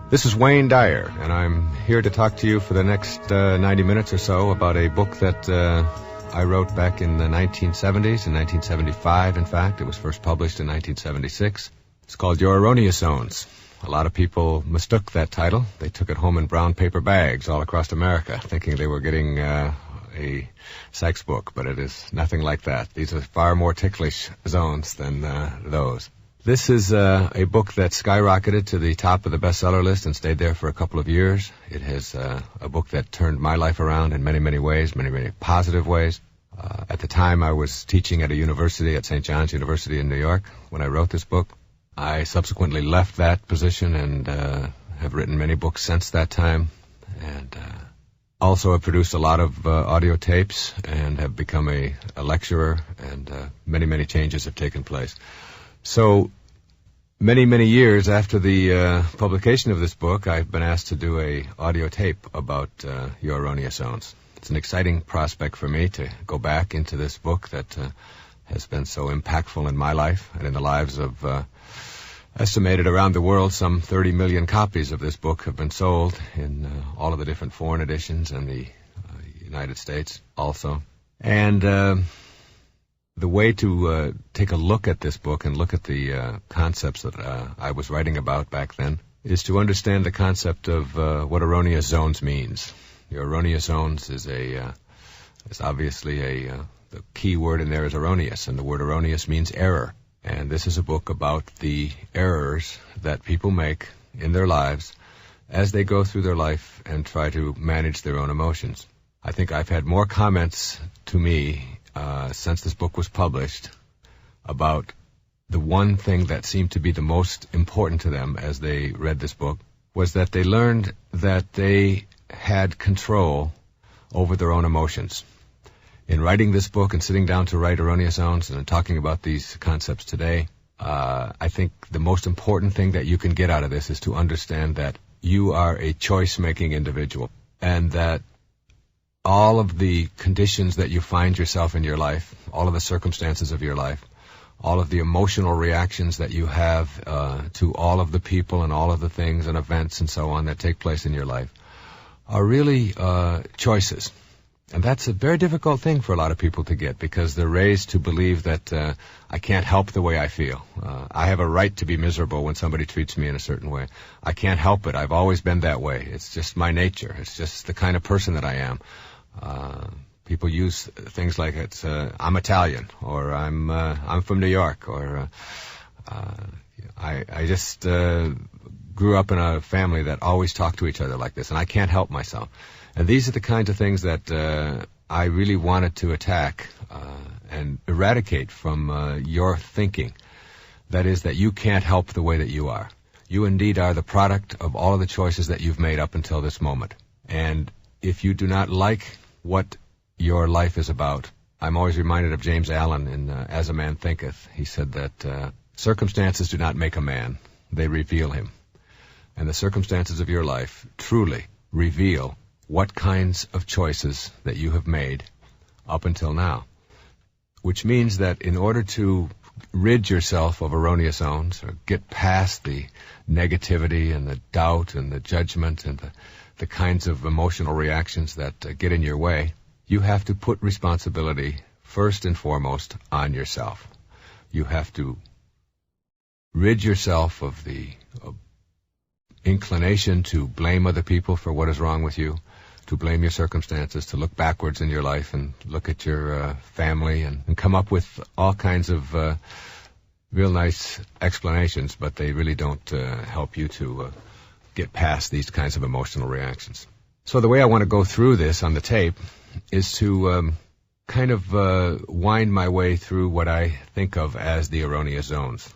This is Wayne Dyer, and I'm here to talk to you for the next 90 minutes or so about a book that I wrote back in the 1970s, in 1975, in fact. It was first published in 1976. It's called Your Erroneous Zones. A lot of people mistook that title. They took it home in brown paper bags all across America, thinking they were getting a sex book, but it is nothing like that. These are far more ticklish zones than those. This is a book that skyrocketed to the top of the bestseller list and stayed there for a couple of years. It is a book that turned my life around in many, many ways, many, many positive ways. At the time, I was teaching at a university, at St. John's University in New York, when I wrote this book. I subsequently left that position and have written many books since that time. And also have produced a lot of audio tapes and have become a lecturer, and many, many changes have taken place. So many, many years after the publication of this book, I've been asked to do a audio tape about Your Erroneous Zones. It's an exciting prospect for me to go back into this book that has been so impactful in my life and in the lives of, estimated around the world, some 30 million copies of this book have been sold in all of the different foreign editions and the United States also. And the way to take a look at this book and look at the concepts that I was writing about back then is to understand the concept of what erroneous zones means. Your erroneous zones is obviously the key word in there is erroneous, and the word erroneous means error. And this is a book about the errors that people make in their lives as they go through their life and try to manage their own emotions. I think I've had more comments to me since this book was published about the one thing that seemed to be the most important to them as they read this book was that they learned that they had control over their own emotions. In writing this book and sitting down to write Erroneous Zones and talking about these concepts today, I think the most important thing that you can get out of this is to understand that you are a choice-making individual, and that all of the conditions that you find yourself in your life, all of the circumstances of your life, all of the emotional reactions that you have to all of the people and all of the things and events and so on that take place in your life are really choices. And that's a very difficult thing for a lot of people to get, because they're raised to believe that I can't help the way I feel. I have a right to be miserable when somebody treats me in a certain way. I can't help it. I've always been that way. It's just my nature. It's just the kind of person that I am. People use things like I'm Italian, or I'm from New York, or I just grew up in a family that always talked to each other like this, and I can't help myself. And these are the kinds of things that I really wanted to attack and eradicate from your thinking. That is, that you can't help the way that you are. You indeed are the product of all of the choices that you've made up until this moment. And if you do not like what your life is about, I'm always reminded of James Allen in As a Man Thinketh. He said that circumstances do not make a man, they reveal him. And the circumstances of your life truly reveal what kinds of choices that you have made up until now. Which means that in order to rid yourself of erroneous zones, or get past the negativity and the doubt and the judgment and the kinds of emotional reactions that get in your way, you have to put responsibility first and foremost on yourself. You have to rid yourself of the inclination to blame other people for what is wrong with you, to blame your circumstances, to look backwards in your life and look at your family and come up with all kinds of real nice explanations, but they really don't help you to get past these kinds of emotional reactions. So the way I want to go through this on the tape is to kind of wind my way through what I think of as the erroneous zones.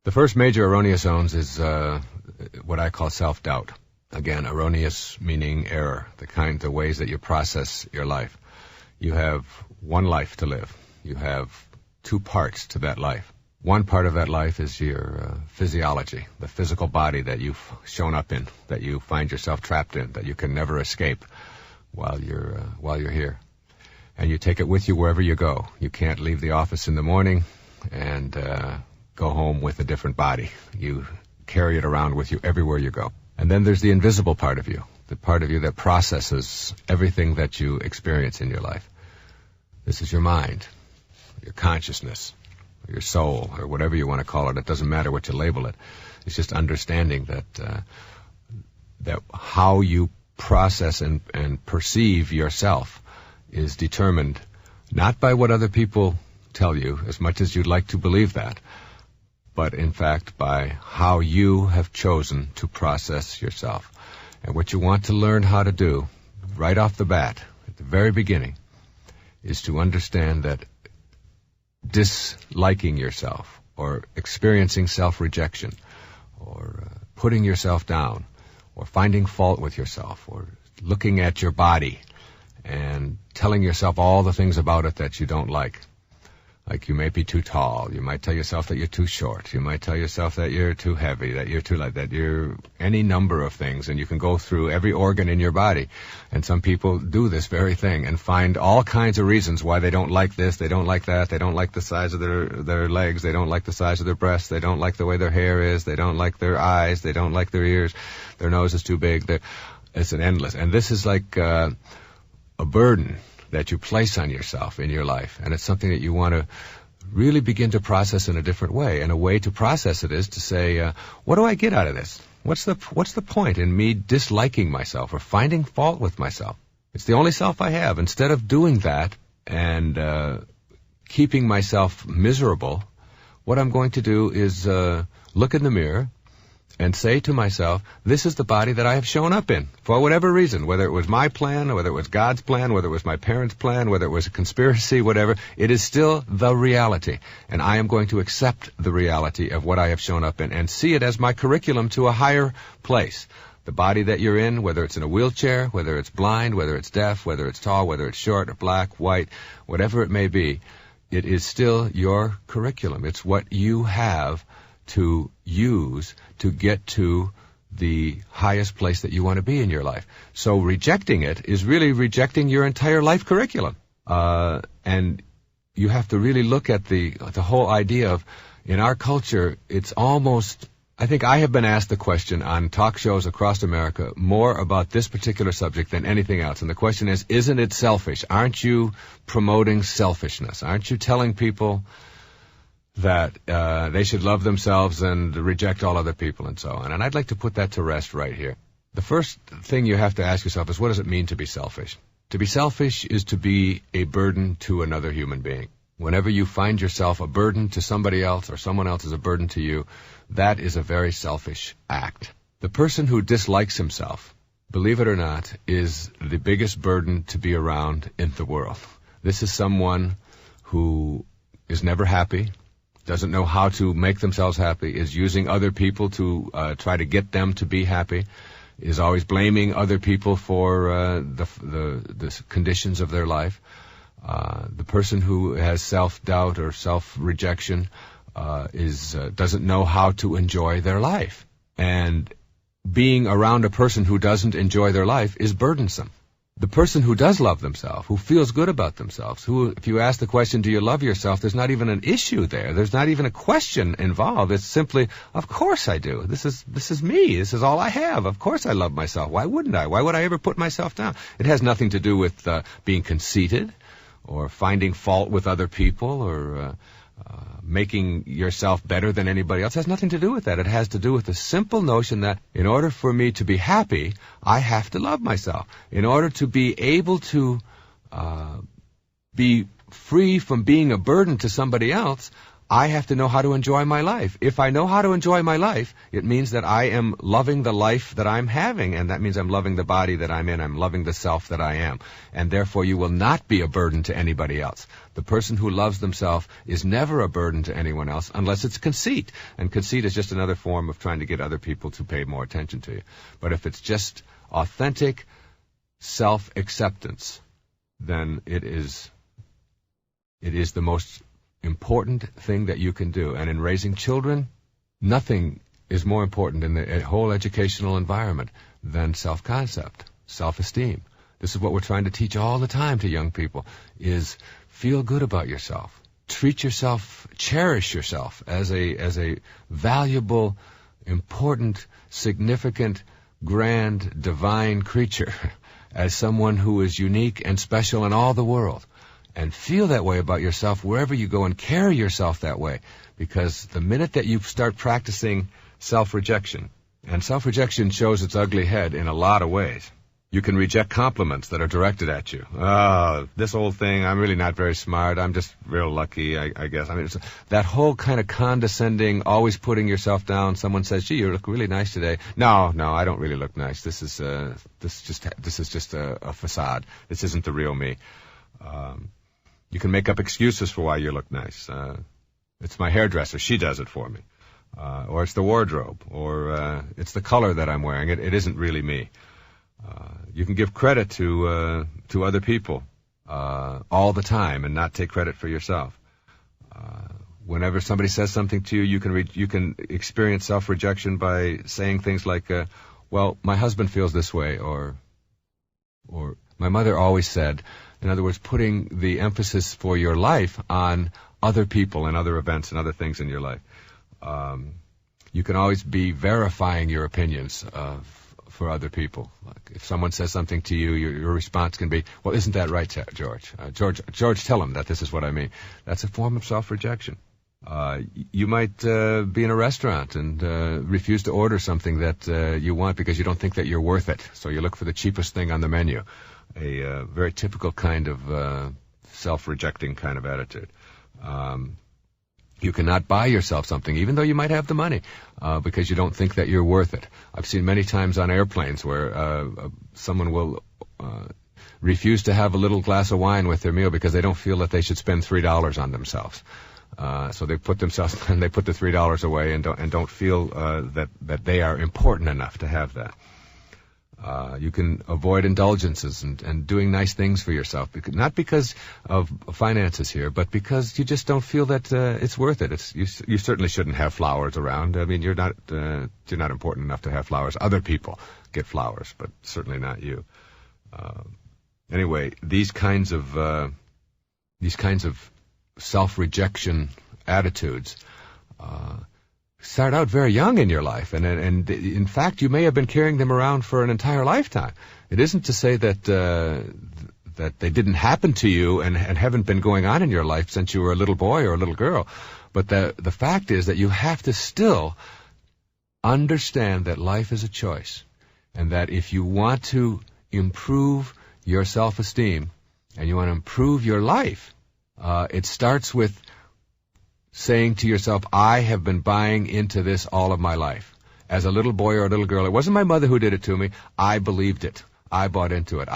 The first major erroneous zones is what I call self-doubt. Again, erroneous meaning error, the ways that you process your life. You have one life to live. You have two parts to that life. One part of that life is your physiology, the physical body that you've shown up in, that you find yourself trapped in, that you can never escape while you're here. And you take it with you wherever you go. You can't leave the office in the morning. and go home with a different body. You carry it around with you everywhere you go. And then there's the invisible part of you, the part of you that processes everything that you experience in your life. This is your mind, your consciousness, your soul, or whatever you want to call it. It doesn't matter what you label it. It's just understanding that how you process and perceive yourself is determined not by what other people tell you, as much as you'd like to believe that, but in fact by how you have chosen to process yourself. And what you want to learn how to do right off the bat, at the very beginning, is to understand that disliking yourself or experiencing self-rejection or putting yourself down or finding fault with yourself or looking at your body and telling yourself all the things about it that you don't like. Like you may be too tall. You might tell yourself that you're too short. You might tell yourself that you're too heavy, that you're too light, that you're any number of things. And you can go through every organ in your body. And some people do this very thing and find all kinds of reasons why they don't like this, they don't like that, they don't like the size of their legs, they don't like the size of their breasts, they don't like the way their hair is, they don't like their eyes, they don't like their ears, their nose is too big. It's an endless. And this is like a burden that you place on yourself in your life. And it's something that you want to really begin to process in a different way. And a way to process it is to say, what do I get out of this? What's the point in me disliking myself or finding fault with myself? It's the only self I have. Instead of doing that and keeping myself miserable, what I'm going to do is look in the mirror and say to myself, this is the body that I have shown up in, for whatever reason, whether it was my plan, or whether it was God's plan, whether it was my parents' plan, whether it was a conspiracy, whatever, it is still the reality. And I am going to accept the reality of what I have shown up in and see it as my curriculum to a higher place. The body that you're in, whether it's in a wheelchair, whether it's blind, whether it's deaf, whether it's tall, whether it's short or black, white, whatever it may be, it is still your curriculum. It's what you have to use to get to the highest place that you want to be in your life. So rejecting it is really rejecting your entire life curriculum. And you have to really look at the whole idea of, in our culture, it's almost, I think I have been asked the question on talk shows across America more about this particular subject than anything else. And the question is, isn't it selfish? Aren't you promoting selfishness? Aren't you telling people that they should love themselves and reject all other people and so on? And I'd like to put that to rest right here. The first thing you have to ask yourself is, what does it mean to be selfish? To be selfish is to be a burden to another human being. Whenever you find yourself a burden to somebody else or someone else is a burden to you, that is a very selfish act. The person who dislikes himself, believe it or not, is the biggest burden to be around in the world. This is someone who is never happy, doesn't know how to make themselves happy, is using other people to try to get them to be happy, is always blaming other people for the conditions of their life. The person who has self-doubt or self-rejection doesn't know how to enjoy their life. And being around a person who doesn't enjoy their life is burdensome. The person who does love themselves, who feels good about themselves, who, if you ask the question, do you love yourself, there's not even an issue there. There's not even a question involved. It's simply, of course I do. This is me. This is all I have. Of course I love myself. Why wouldn't I? Why would I ever put myself down? It has nothing to do with being conceited or finding fault with other people or making yourself better than anybody else. It has nothing to do with that. It has to do with the simple notion that in order for me to be happy, I have to love myself. In order to be able to be free from being a burden to somebody else, I have to know how to enjoy my life. If I know how to enjoy my life, it means that I am loving the life that I'm having, and that means I'm loving the body that I'm in. I'm loving the self that I am. And therefore, you will not be a burden to anybody else. The person who loves themselves is never a burden to anyone else unless it's conceit. And conceit is just another form of trying to get other people to pay more attention to you. But if it's just authentic self-acceptance, then it is the most important thing that you can do. And in raising children, nothing is more important in the whole educational environment than self-concept, self-esteem. This is what we're trying to teach all the time to young people, is feel good about yourself. treat yourself, cherish yourself as a valuable, important, significant, grand, divine creature, as someone who is unique and special in all the world. And feel that way about yourself wherever you go, and carry yourself that way. Because the minute that you start practicing self-rejection, and self-rejection shows its ugly head in a lot of ways. You can reject compliments that are directed at you. Oh, this old thing, I'm really not very smart. I'm just real lucky, I guess. I mean, it's that whole kind of condescending, always putting yourself down. Someone says, gee, you look really nice today. No, I don't really look nice. This is just a facade. This isn't the real me. You can make up excuses for why you look nice. It's my hairdresser. She does it for me. Or it's the wardrobe. Or it's the color that I'm wearing. It isn't really me. You can give credit to other people all the time and not take credit for yourself. Whenever somebody says something to you, you can experience self-rejection by saying things like, well, my husband feels this way, or my mother always said. In other words, putting the emphasis for your life on other people and other events and other things in your life. You can always be verifying your opinions for other people. Like if someone says something to you, your response can be, well, isn't that right, George? George, tell him that this is what I mean. That's a form of self-rejection. You might be in a restaurant and refuse to order something that you want because you don't think that you're worth it. So you look for the cheapest thing on the menu. A very typical kind of self-rejecting kind of attitude. You cannot buy yourself something, even though you might have the money, because you don't think that you're worth it. I've seen many times on airplanes where someone will refuse to have a little glass of wine with their meal because they don't feel that they should spend $3 on themselves. So they put the $3 away and don't feel that they are important enough to have that. You can avoid indulgences and doing nice things for yourself, not because of finances here, but because you just don't feel that it's worth it. You certainly shouldn't have flowers around. I mean, you're not important enough to have flowers. Other people get flowers, but certainly not you. Anyway, these kinds of self-rejection attitudes start out very young in your life, and in fact, you may have been carrying them around for an entire lifetime. It isn't to say that they didn't happen to you and haven't been going on in your life since you were a little boy or a little girl, but the fact is that you have to still understand that life is a choice, and that if you want to improve your self-esteem and you want to improve your life, it starts with saying to yourself, I have been buying into this all of my life. As a little boy or a little girl, it wasn't my mother who did it to me. I believed it. I bought into it.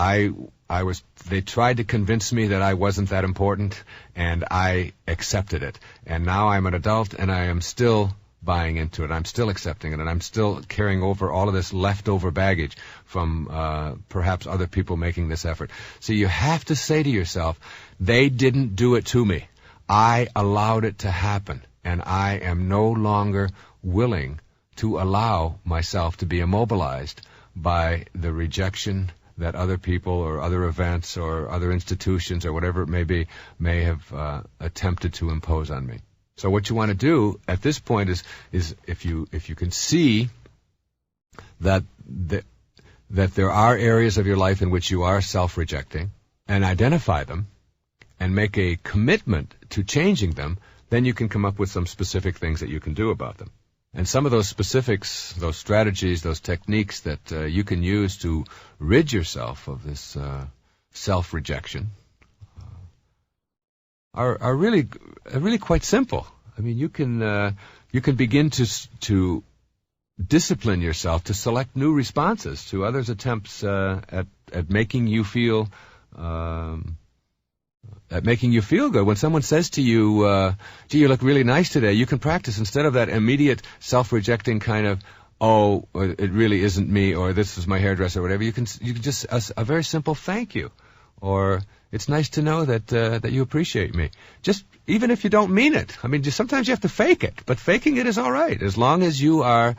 They tried to convince me that I wasn't that important, and I accepted it. And now I'm an adult, and I am still buying into it. I'm still accepting it, and I'm still carrying over all of this leftover baggage from perhaps other people making this effort. So you have to say to yourself, they didn't do it to me. I allowed it to happen, and I am no longer willing to allow myself to be immobilized by the rejection that other people or other events or other institutions or whatever it may be may have attempted to impose on me. So what you want to do at this point is if you can see that there are areas of your life in which you are self-rejecting, and identify them, and make a commitment to changing them, then you can come up with some specific things that you can do about them. And some of those specifics, those strategies, those techniques that you can use to rid yourself of this self-rejection are really quite simple. I mean, you can begin to discipline yourself to select new responses to others' attempts at making you feel good. When someone says to you, gee, you look really nice today, you can practice, instead of that immediate self-rejecting kind of, oh, it really isn't me, or this is my hairdresser, or whatever, you can just, a very simple thank you, or it's nice to know that you appreciate me. Just, even if you don't mean it. I mean, just sometimes you have to fake it, but faking it is all right, as long as you are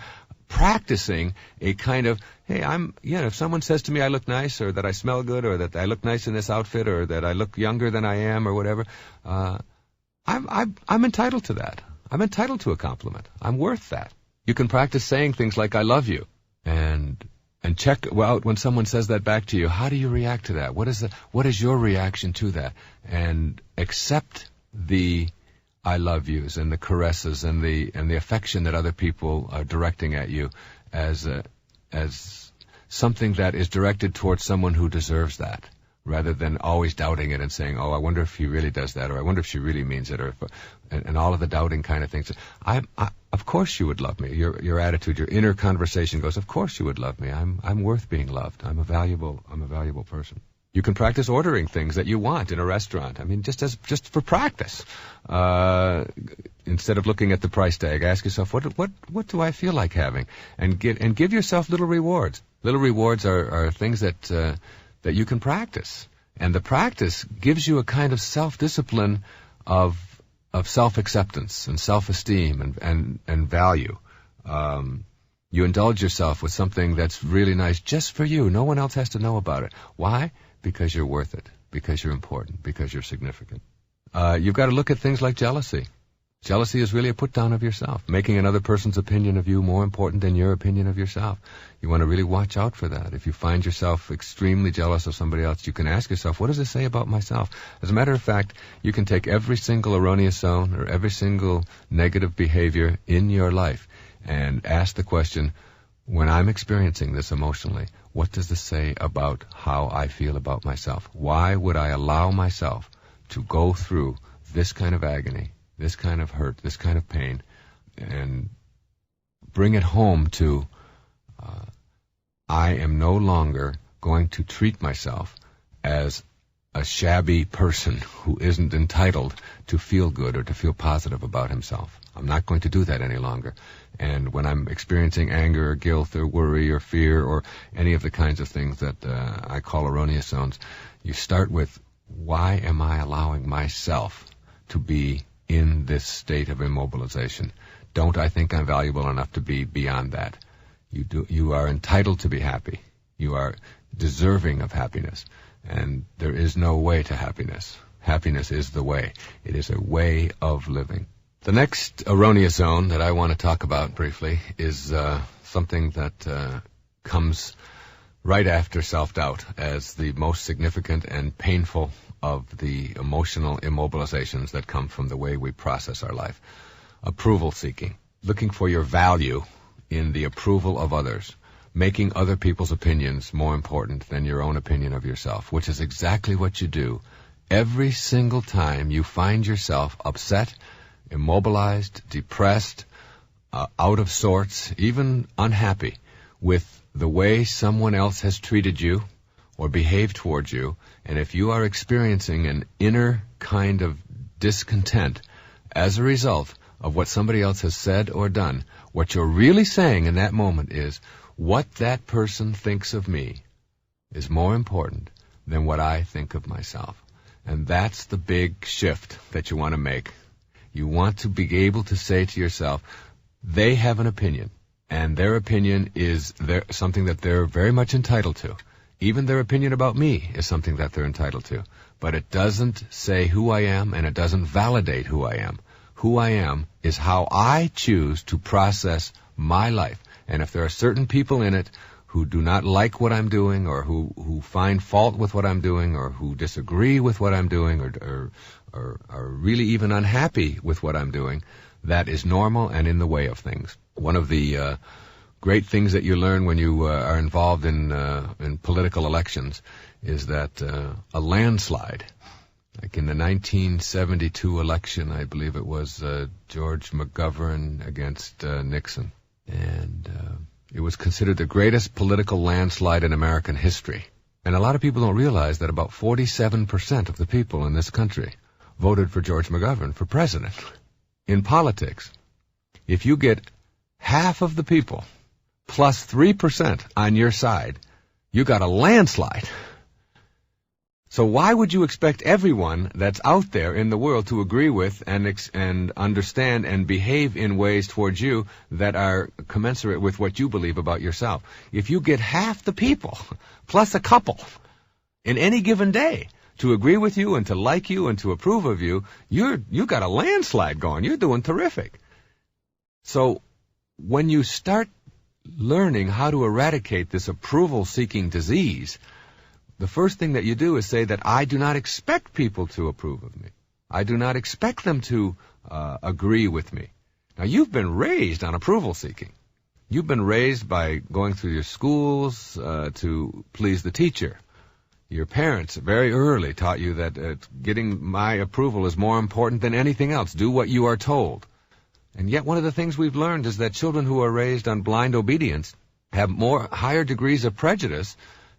practicing a kind of, hey, if someone says to me I look nice, or that I smell good, or that I look nice in this outfit, or that I look younger than I am, or whatever, I'm entitled to that. I'm entitled to a compliment. I'm worth that. You can practice saying things like, I love you, and check out when someone says that back to you. How do you react to that? What is your reaction to that? And accept the I love yous and the caresses and the affection that other people are directing at you as something that is directed towards someone who deserves that, rather than always doubting it and saying, oh, I wonder if he really does that, or I wonder if she really means it, or and all of the doubting kind of things. Of course you would love me. Your attitude, your inner conversation goes, of course you would love me. I'm worth being loved. I'm a valuable person. You can practice ordering things that you want in a restaurant. I mean, just for practice. Instead of looking at the price tag, ask yourself, what do I feel like having? And give yourself little rewards. Little rewards are things that you can practice. And the practice gives you a kind of self-discipline of self-acceptance and self-esteem and value. You indulge yourself with something that's really nice just for you. No one else has to know about it. Why? Because you're worth it, because you're important, because you're significant. You've got to look at things like jealousy. Jealousy is really a put-down of yourself, making another person's opinion of you more important than your opinion of yourself. You want to really watch out for that. If you find yourself extremely jealous of somebody else, you can ask yourself, what does it say about myself? As a matter of fact, you can take every single erroneous zone or every single negative behavior in your life and ask the question, when I'm experiencing this emotionally, what does this say about how I feel about myself? Why would I allow myself to go through this kind of agony, this kind of hurt, this kind of pain, and bring it home to I am no longer going to treat myself as a shabby person who isn't entitled to feel good or to feel positive about himself. I'm not going to do that any longer. And when I'm experiencing anger or guilt or worry or fear or any of the kinds of things that I call erroneous zones, you start with, why am I allowing myself to be in this state of immobilization? Don't I think I'm valuable enough to be beyond that? You are entitled to be happy. You are deserving of happiness. And there is no way to happiness. Happiness is the way. It is a way of living. The next erroneous zone that I want to talk about briefly is something that comes right after self-doubt as the most significant and painful of the emotional immobilizations that come from the way we process our life. Approval seeking, looking for your value in the approval of others, making other people's opinions more important than your own opinion of yourself, which is exactly what you do every single time you find yourself upset, immobilized, depressed, out of sorts, even unhappy with the way someone else has treated you or behaved towards you. And if you are experiencing an inner kind of discontent as a result of what somebody else has said or done, what you're really saying in that moment is, what that person thinks of me is more important than what I think of myself. And that's the big shift that you want to make. You want to be able to say to yourself, they have an opinion, and their opinion is something that they're very much entitled to. Even their opinion about me is something that they're entitled to. But it doesn't say who I am, and it doesn't validate who I am. Who I am is how I choose to process my life. And if there are certain people in it who do not like what I'm doing, or who find fault with what I'm doing, or who disagree with what I'm doing, or are really even unhappy with what I'm doing, that is normal and in the way of things. One of the great things that you learn when you are involved in political elections is that a landslide, like in the 1972 election, I believe it was George McGovern against Nixon, and it was considered the greatest political landslide in American history. And a lot of people don't realize that about 47% of the people in this country voted for George McGovern for president. In politics, if you get half of the people plus 3% on your side, you got a landslide. So why would you expect everyone that's out there in the world to agree with and understand and behave in ways towards you that are commensurate with what you believe about yourself? If you get half the people plus a couple in any given day, to agree with you and to like you and to approve of you, you got a landslide going. You're doing terrific. So when you start learning how to eradicate this approval-seeking disease, the first thing that you do is say that I do not expect people to approve of me. I do not expect them to agree with me. Now, you've been raised on approval-seeking. You've been raised by going through your schools to please the teacher. Your parents very early taught you that getting my approval is more important than anything else. Do what you are told. And yet one of the things we've learned is that children who are raised on blind obedience have higher degrees of prejudice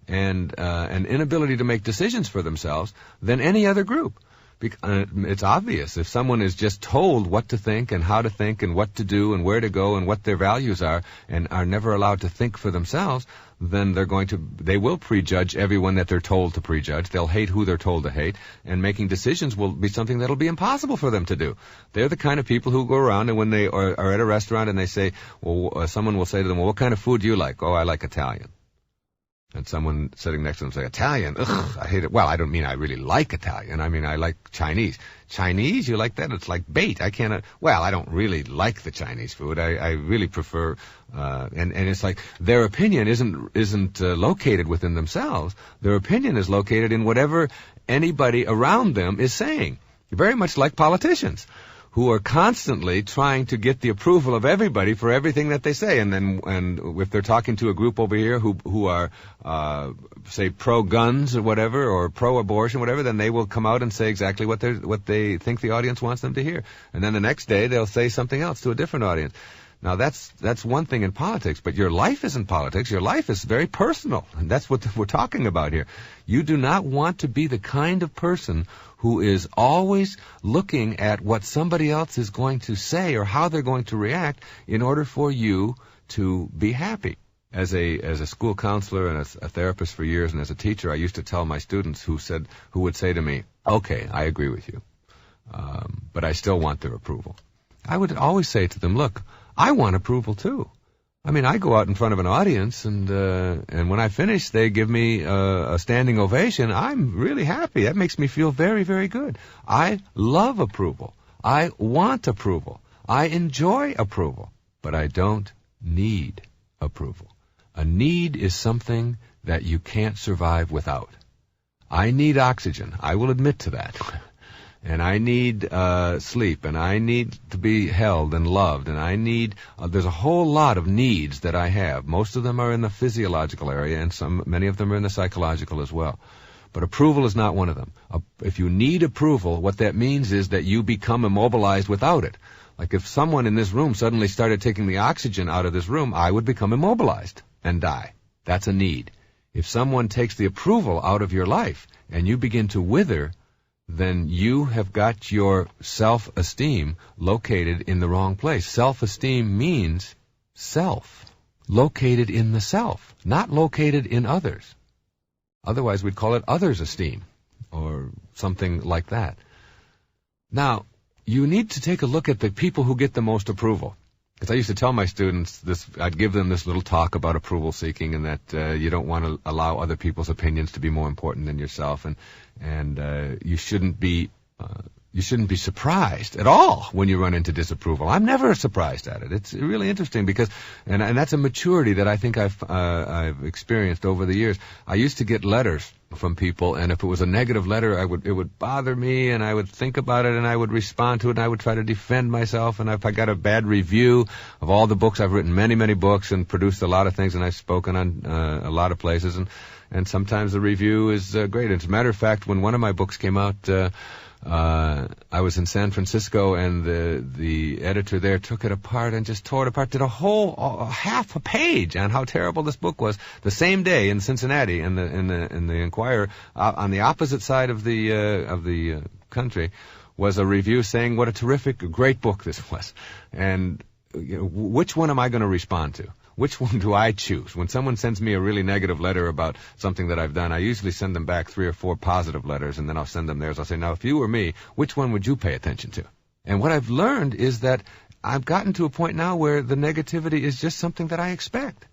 and an inability to make decisions for themselves than any other group. It's obvious. If someone is just told what to think and how to think and what to do and where to go and what their values are and are never allowed to think for themselves, then they will prejudge everyone that they're told to prejudge. They'll hate who they're told to hate, and making decisions will be something that'll be impossible for them to do. They're the kind of people who go around and when they are at a restaurant and they say, someone will say to them, well, what kind of food do you like? Oh, I like Italian. And someone sitting next to them say, Italian? Ugh, I hate it. Well, I don't mean I really like Italian. I mean I like Chinese. Chinese? You like that? It's like bait. I don't really like the Chinese food. I really prefer, and it's like their opinion isn't located within themselves. Their opinion is located in whatever anybody around them is saying. Very much like politicians, who are constantly trying to get the approval of everybody for everything that they say. And if they're talking to a group over here who are, say, pro-guns or whatever, or pro-abortion, whatever, then they will come out and say exactly what they think the audience wants them to hear. And then the next day they'll say something else to a different audience. Now that's one thing in politics, but your life isn't politics. Your life is very personal, and that's what we're talking about here. You do not want to be the kind of person who is always looking at what somebody else is going to say or how they're going to react in order for you to be happy. As a school counselor and as a therapist for years and as a teacher, I used to tell my students who would say to me, okay, I agree with you, but I still want their approval. I would always say to them, look, I want approval too. I mean, I go out in front of an audience, and when I finish, they give me a standing ovation. I'm really happy. That makes me feel very, very good. I love approval. I want approval. I enjoy approval. But I don't need approval. A need is something that you can't survive without. I need oxygen. I will admit to that. And I need sleep, and I need to be held and loved, and I need, there's a whole lot of needs that I have. Most of them are in the physiological area, and many of them are in the psychological as well. But approval is not one of them. If you need approval, what that means is that you become immobilized without it. Like if someone in this room suddenly started taking the oxygen out of this room, I would become immobilized and die. That's a need. If someone takes the approval out of your life and you begin to wither, then you have got your self-esteem located in the wrong place. Self-esteem means self, located in the self, not located in others. Otherwise, we'd call it others' esteem or something like that. Now, you need to take a look at the people who get the most approval. Because I used to tell my students this, I'd give them this little talk about approval seeking, and that you don't want to allow other people's opinions to be more important than yourself, and you shouldn't be surprised at all when you run into disapproval. I'm never surprised at it. It's really interesting because, and that's a maturity that I think I've experienced over the years. I used to get letters from people, and if it was a negative letter, it would bother me, and I would think about it, and I would respond to it, and I would try to defend myself. And if I got a bad review of all the books, I've written many, many books and produced a lot of things, and I've spoken on a lot of places, and sometimes the review is great. As a matter of fact, when one of my books came out, I was in San Francisco, and the editor there took it apart and just tore it apart, did a whole half a page on how terrible this book was. The same day in Cincinnati, in the Enquirer, on the opposite side of the country, was a review saying what a terrific, great book this was. And which one am I going to respond to? Which one do I choose? When someone sends me a really negative letter about something that I've done, I usually send them back 3 or 4 positive letters, and then I'll send them theirs. I'll say, now, if you were me, which one would you pay attention to? And what I've learned is that I've gotten to a point now where the negativity is just something that I expect.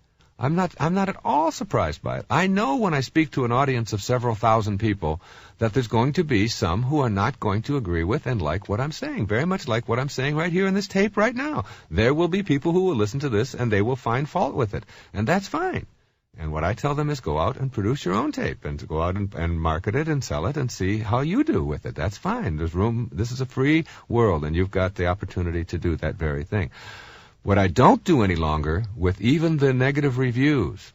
I'm not at all surprised by it. I know when I speak to an audience of several thousand people that there's going to be some who are not going to agree with and like what I'm saying, very much like what I'm saying right here in this tape right now. There will be people who will listen to this and they will find fault with it, and that's fine. And what I tell them is go out and produce your own tape and to go out and market it and sell it and see how you do with it. That's fine. There's room. This is a free world, and you've got the opportunity to do that very thing. What I don't do any longer with even the negative reviews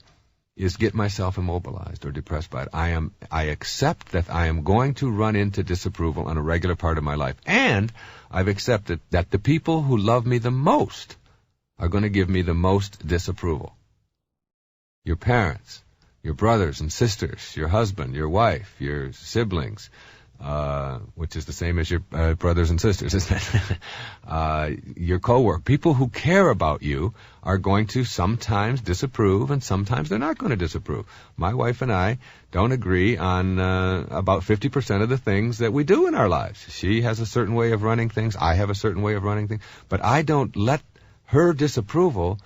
is get myself immobilized or depressed by it. I accept that I am going to run into disapproval on a regular part of my life. And I've accepted that the people who love me the most are going to give me the most disapproval. Your parents, your brothers and sisters, your husband, your wife, your siblings, which is the same as your brothers and sisters, isn't it? Your coworker, people who care about you are going to sometimes disapprove, and sometimes they're not going to disapprove. My wife and I don't agree on about 50% of the things that we do in our lives. She has a certain way of running things. I have a certain way of running things. But I don't let her disapproval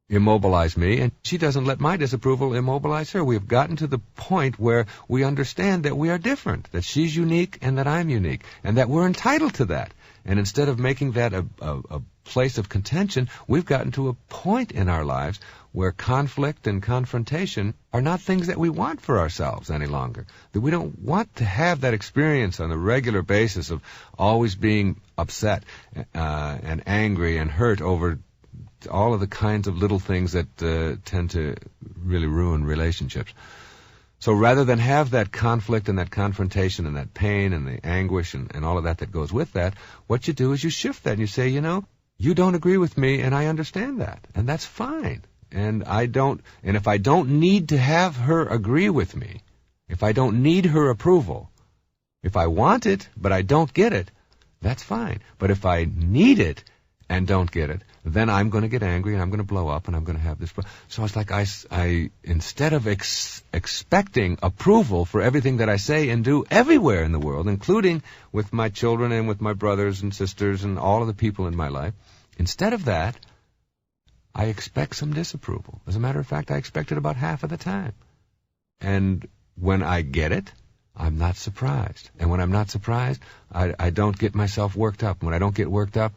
immobilize me, and she doesn't let my disapproval immobilize her. We have gotten to the point where we understand that we are different, that she's unique and that I'm unique, and that we're entitled to that. And instead of making that a place of contention, we've gotten to a point in our lives where conflict and confrontation are not things that we want for ourselves any longer. That we don't want to have that experience on a regular basis of always being upset and angry and hurt over all of the kinds of little things that tend to really ruin relationships. So rather than have that conflict and that confrontation and that pain and the anguish and all of that goes with that, what you do is you shift that and you say, you don't agree with me and I understand that, and that's fine. And if I don't need to have her agree with me, if I don't need her approval, if I want it but I don't get it, that's fine. But if I need it and don't get it, then I'm going to get angry and I'm going to blow up and I'm going to have this. So it's like I instead of expecting approval for everything that I say and do everywhere in the world, including with my children and with my brothers and sisters and all of the people in my life, instead of that, I expect some disapproval. As a matter of fact, I expect it about half of the time. And when I get it, I'm not surprised. And when I'm not surprised, I don't get myself worked up. When I don't get worked up,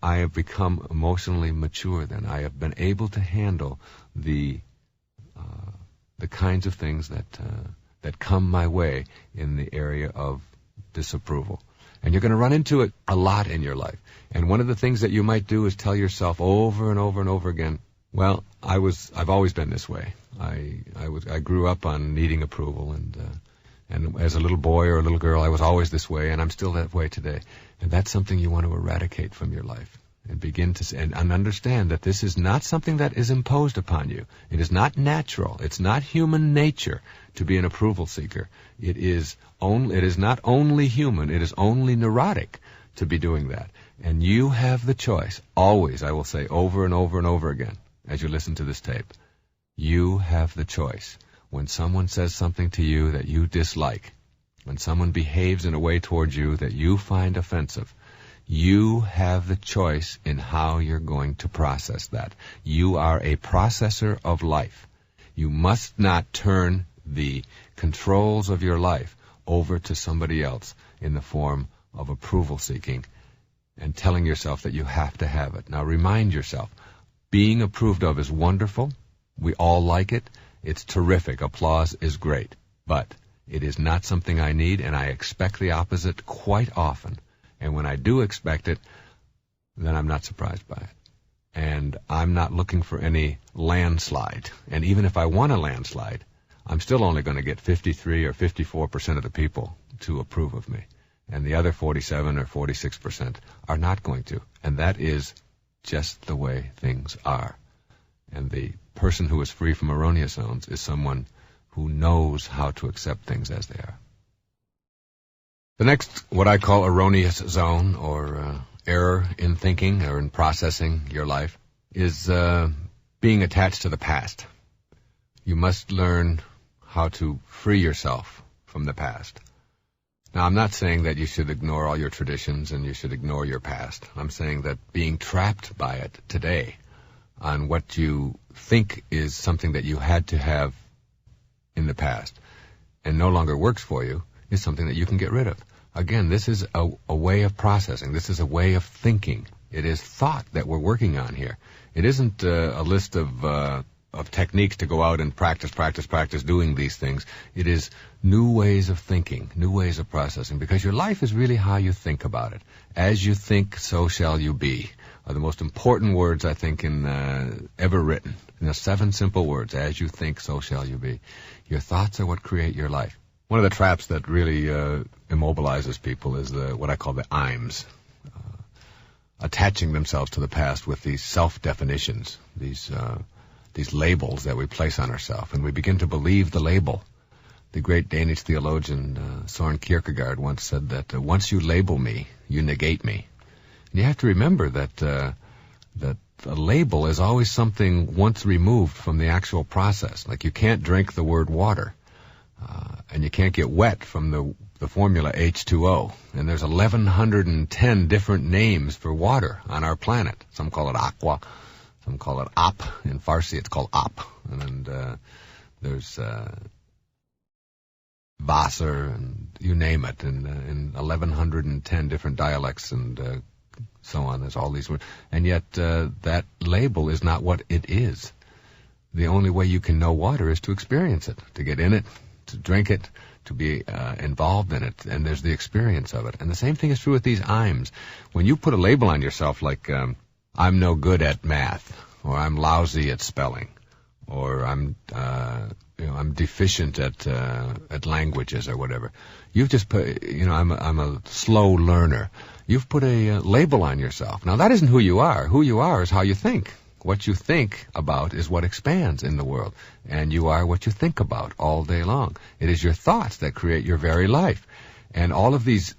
I have become emotionally mature then. I have been able to handle the kinds of things that come my way in the area of disapproval. And you're going to run into it a lot in your life. And one of the things that you might do is tell yourself over and over and over again, well, I've always been this way. I grew up on needing approval, and as a little boy or a little girl, I was always this way, and I'm still that way today. And that's something you want to eradicate from your life and begin to and understand that this is not something that is imposed upon you. It is not natural. It's not human nature to be an approval seeker. It is not only human. It is only neurotic to be doing that. And you have the choice. Always, I will say over and over and over again as you listen to this tape, you have the choice. When someone says something to you that you dislike, when someone behaves in a way towards you that you find offensive, you have the choice in how you're going to process that. You are a processor of life. You must not turn the controls of your life over to somebody else in the form of approval seeking and telling yourself that you have to have it. Now remind yourself, being approved of is wonderful. We all like it. It's terrific. Applause is great. But it is not something I need, and I expect the opposite quite often. And when I do expect it, then I'm not surprised by it. And I'm not looking for any landslide. And even if I want a landslide, I'm still only going to get 53 or 54% of the people to approve of me. And the other 47 or 46% are not going to. And that is just the way things are. And the person who is free from erroneous zones is someone who knows how to accept things as they are. The next, what I call erroneous zone, or error in thinking or in processing your life, is being attached to the past. You must learn how to free yourself from the past. Now, I'm not saying that you should ignore all your traditions and you should ignore your past. I'm saying that being trapped by it today on what you think is something that you had to have in the past and no longer works for you is something that you can get rid of. Again, this is a way of processing. This is a way of thinking. It is thought that we're working on here. It isn't a list of techniques to go out and practice doing these things. It is new ways of thinking, new ways of processing, because your life is really how you think about it. As you think, so shall you be, are the most important words, I think, in ever written. 7 simple words. As you think, so shall you be. Your thoughts are what create your life. One of the traps that really immobilizes people is what I call the I'ms, attaching themselves to the past with these self-definitions, these labels that we place on ourselves, and we begin to believe the label. The great Danish theologian Søren Kierkegaard once said that once you label me, you negate me. And you have to remember that a label is always something once removed from the actual process. Like you can't drink the word water, and you can't get wet from the formula H2O. And there's 1,110 different names for water on our planet. Some call it aqua, some call it op. In Farsi, it's called op. And there's Wasser, and you name it, in 1,110 different dialects and so on. There's all these words. And yet that label is not what it is. The only way you can know water is to experience it, to get in it, to drink it, to be involved in it. And there's the experience of it. And the same thing is true with these I'ms. When you put a label on yourself like I'm no good at math, or I'm lousy at spelling, or I'm deficient at languages or whatever. You've just put, I'm a slow learner. You've put a label on yourself. Now that isn't who you are. Who you are is how you think. What you think about is what expands in the world. And you are what you think about all day long. It is your thoughts that create your very life. And all of these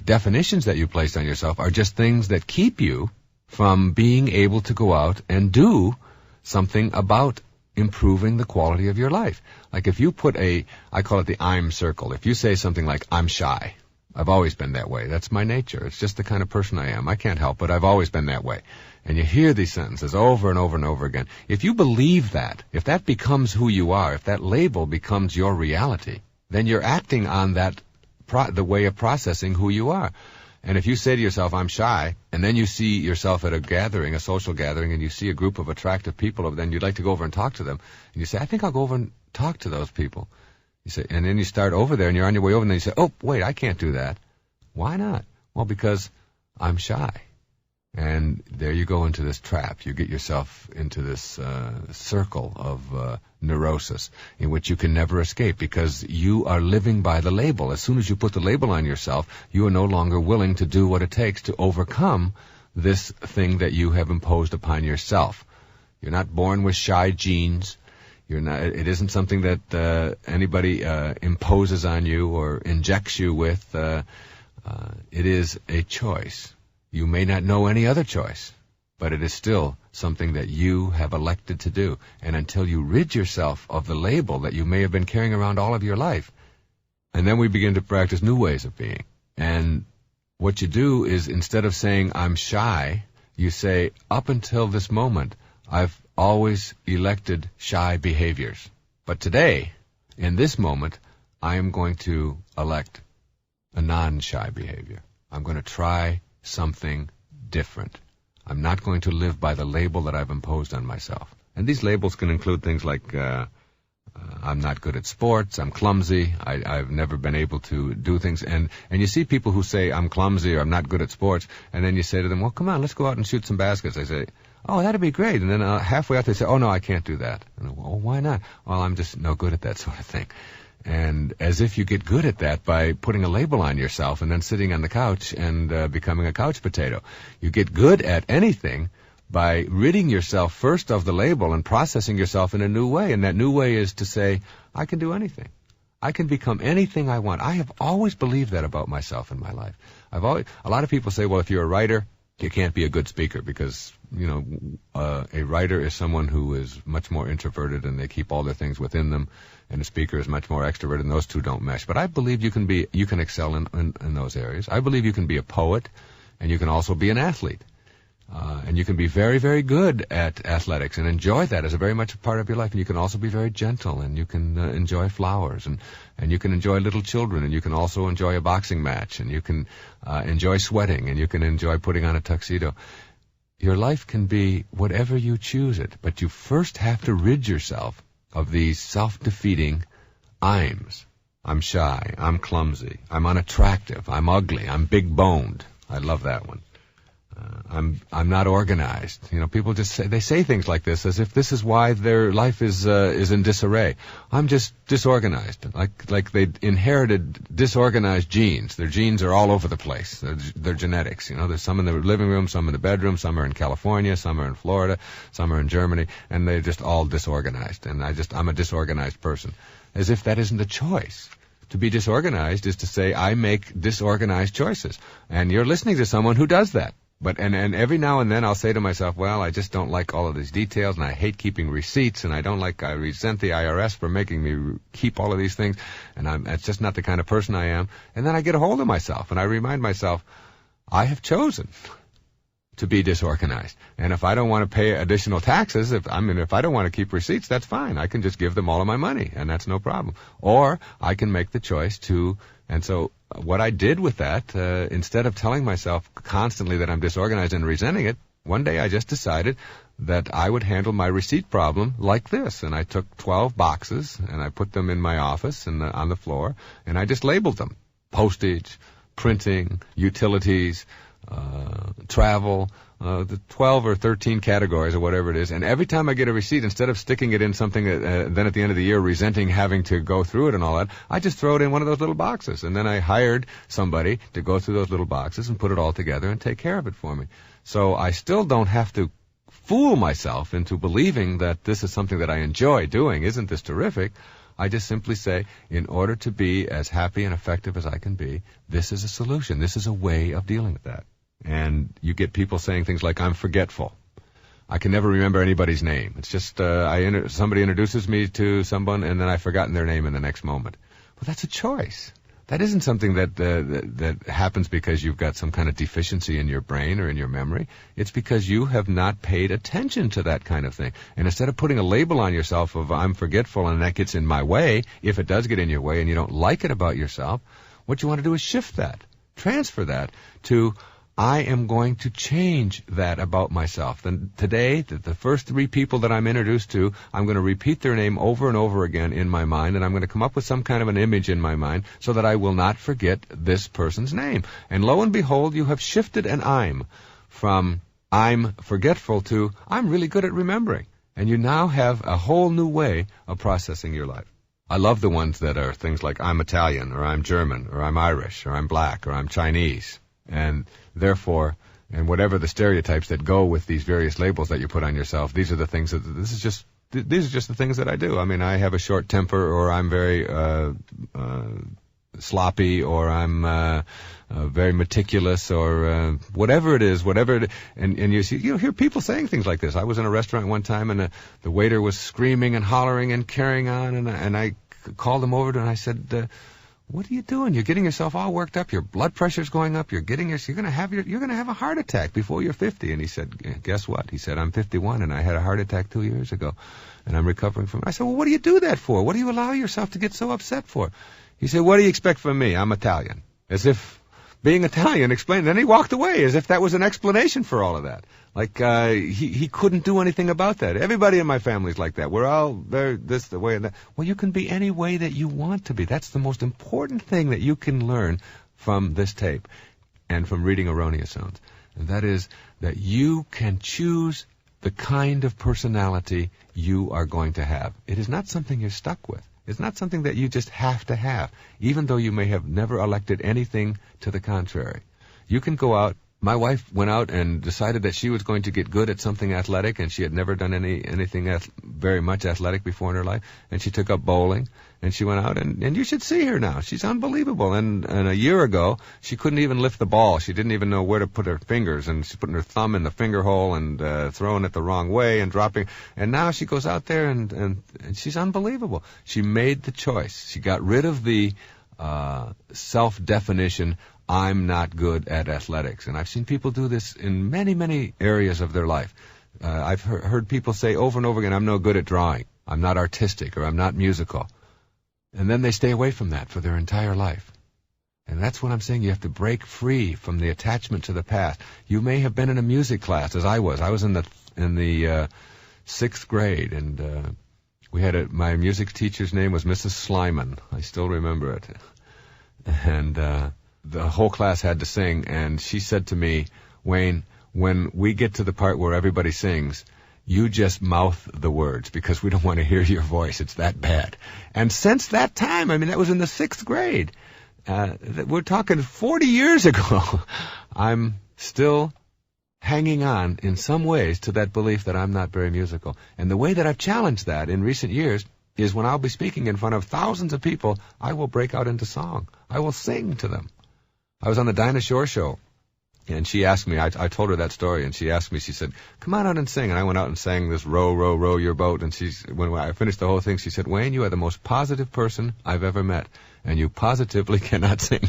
definitions that you place on yourself are just things that keep you from being able to go out and do something about improving the quality of your life. Like if you put I call it the I'm circle. If you say something like, I'm shy. I've always been that way. That's my nature. It's just the kind of person I am. I can't help it. I've always been that way. And you hear these sentences over and over and over again. If you believe that, if that becomes who you are, if that label becomes your reality, then you're acting on that, the way of processing who you are. And if you say to yourself, I'm shy, and then you see yourself at a gathering, a social gathering, and you see a group of attractive people, then you'd like to go over and talk to them, and you say, I think I'll go over and talk to those people. You say, and then you start over there, and you're on your way over, and then you say, oh, wait, I can't do that. Why not? Well, because I'm shy. And there you go into this trap. You get yourself into this circle of neurosis in which you can never escape because you are living by the label. As soon as you put the label on yourself, you are no longer willing to do what it takes to overcome this thing that you have imposed upon yourself. You're not born with shy genes. It isn't something that anybody imposes on you or injects you with. It is a choice. You may not know any other choice, but it is still something that you have elected to do. And until you rid yourself of the label that you may have been carrying around all of your life, and then we begin to practice new ways of being. And what you do is instead of saying, I'm shy, you say, up until this moment, I've always elected shy behaviors. But today, in this moment, I am going to elect a non-shy behavior. I'm going to try something different. I'm not going to live by the label that I've imposed on myself. And these labels can include things like I'm not good at sports, I'm clumsy, I've never been able to do things. And you see people who say I'm clumsy or I'm not good at sports, and then you say to them, well, come on, let's go out and shoot some baskets. They say, oh, that'd be great. And then halfway out they say, oh, no, I can't do that. And well, why not? Well, I'm just no good at that sort of thing. And as if you get good at that by putting a label on yourself and then sitting on the couch and becoming a couch potato. You get good at anything by ridding yourself first of the label and processing yourself in a new way. And that new way is to say, I can do anything. I can become anything I want. I have always believed that about myself in my life. A lot of people say, well, if you're a writer, you can't be a good speaker because, a writer is someone who is much more introverted and they keep all their things within them. And a speaker is much more extroverted, and those two don't mesh. But I believe you can excel in those areas. I believe you can be a poet, and you can also be an athlete. And you can be very, very good at athletics and enjoy that as a very much a part of your life. And you can also be very gentle, and you can enjoy flowers, and you can enjoy little children, and you can also enjoy a boxing match, and you can enjoy sweating, and you can enjoy putting on a tuxedo. Your life can be whatever you choose it, but you first have to rid yourself of these self-defeating I'ms. I'm shy, I'm clumsy, I'm unattractive, I'm ugly, I'm big-boned. I love that one. I'm not organized. People just say things like this as if this is why their life is in disarray. I'm just disorganized. Like they inherited disorganized genes. Their genes are all over the place. They're genetics. There's some in the living room, some in the bedroom, some are in California, some are in Florida, some are in Germany, and they're just all disorganized. And I'm a disorganized person. As if that isn't a choice. To be disorganized is to say, I make disorganized choices. And you're listening to someone who does that. But and every now and then I'll say to myself, well, I just don't like all of these details, and I hate keeping receipts, and I resent the IRS for making me keep all of these things, and it's just not the kind of person I am. And then I get a hold of myself, and I remind myself, I have chosen to be disorganized. And if I don't want to pay additional taxes, if I don't want to keep receipts, that's fine. I can just give them all of my money, and that's no problem. Or I can make the choice to, and so what I did with that, instead of telling myself constantly that I'm disorganized and resenting it, one day I just decided that I would handle my receipt problem like this. And I took 12 boxes, and I put them in my office and on the floor, and I just labeled them. Postage, printing, utilities, travel, the 12 or 13 categories or whatever it is. And every time I get a receipt, instead of sticking it in something then at the end of the year resenting having to go through it and all that, I just throw it in one of those little boxes. And then I hired somebody to go through those little boxes and put it all together and take care of it for me. So I still don't have to fool myself into believing that this is something that I enjoy doing. Isn't this terrific? I just simply say, in order to be as happy and effective as I can be, this is a solution. This is a way of dealing with that. And you get people saying things like, I'm forgetful. I can never remember anybody's name. It's just somebody introduces me to someone, and then I've forgotten their name in the next moment. Well, that's a choice. That isn't something that happens because you've got some kind of deficiency in your brain or in your memory. It's because you have not paid attention to that kind of thing. And instead of putting a label on yourself of I'm forgetful and that gets in my way, if it does get in your way and you don't like it about yourself, what you want to do is shift that, transfer that to I am going to change that about myself. Then today, the first 3 people that I'm introduced to, I'm going to repeat their name over and over again in my mind, and I'm going to come up with some kind of an image in my mind so that I will not forget this person's name. And lo and behold, you have shifted an I'm from I'm forgetful to I'm really good at remembering. And you now have a whole new way of processing your life. I love the ones that are things like I'm Italian, or I'm German, or I'm Irish, or I'm black, or I'm Chinese. And therefore, and whatever the stereotypes that go with these various labels that you put on yourself, these are the things these are just the things that I do. I mean, I have a short temper, or I'm very sloppy, or I'm very meticulous, or whatever it is, and you hear people saying things like this. I was in a restaurant one time, and the waiter was screaming and hollering and carrying on, and I called him over to him, and I said, what are you doing? You're getting yourself all worked up. Your blood pressure's going up. You're going to have a heart attack before you're 50. And he said, guess what? He said, I'm 51 and I had a heart attack 2 years ago and I'm recovering from it. I said, well, what do you do that for? What do you allow yourself to get so upset for? He said, what do you expect from me? I'm Italian. As if being Italian explained. Then he walked away as if that was an explanation for all of that. Like, he couldn't do anything about that. Everybody in my family's like that. We're all this, the way, and that. Well, you can be any way that you want to be. That's the most important thing that you can learn from this tape and from reading Erroneous Zones. And that is that you can choose the kind of personality you are going to have. It is not something you're stuck with. It's not something that you just have to have, even though you may have never elected anything to the contrary. You can go out. My wife went out and decided that she was going to get good at something athletic, and she had never done anything very much athletic before in her life, and she took up bowling, and she went out, and you should see her now. She's unbelievable. And a year ago, she couldn't even lift the ball. She didn't even know where to put her fingers, and she's putting her thumb in the finger hole and throwing it the wrong way and dropping. And now she goes out there, and she's unbelievable. She made the choice. She got rid of the self-definition, I'm not good at athletics. And I've seen people do this in many, many areas of their life. I've heard people say over and over again, I'm no good at drawing, I'm not artistic, or I'm not musical. And then they stay away from that for their entire life. And that's what I'm saying. You have to break free from the attachment to the past. You may have been in a music class, as I was. I was in the 6th grade, and we had my music teacher's name was Mrs. Slyman. I still remember it. And the whole class had to sing, and she said to me, Wayne, when we get to the part where everybody sings, you just mouth the words, because we don't want to hear your voice. It's that bad. And since that time, I mean, that was in the 6th grade. We're talking 40 years ago. I'm still hanging on in some ways to that belief that I'm not very musical. And the way that I've challenged that in recent years is when I'll be speaking in front of thousands of people, I will break out into song. I will sing to them. I was on the Dinah Shore show, and she asked me, I told her that story, and she asked me, she said, come on out and sing. And I went out and sang this Row, Row, Row Your Boat. And when I finished the whole thing, she said, Wayne, you are the most positive person I've ever met, and you positively cannot sing.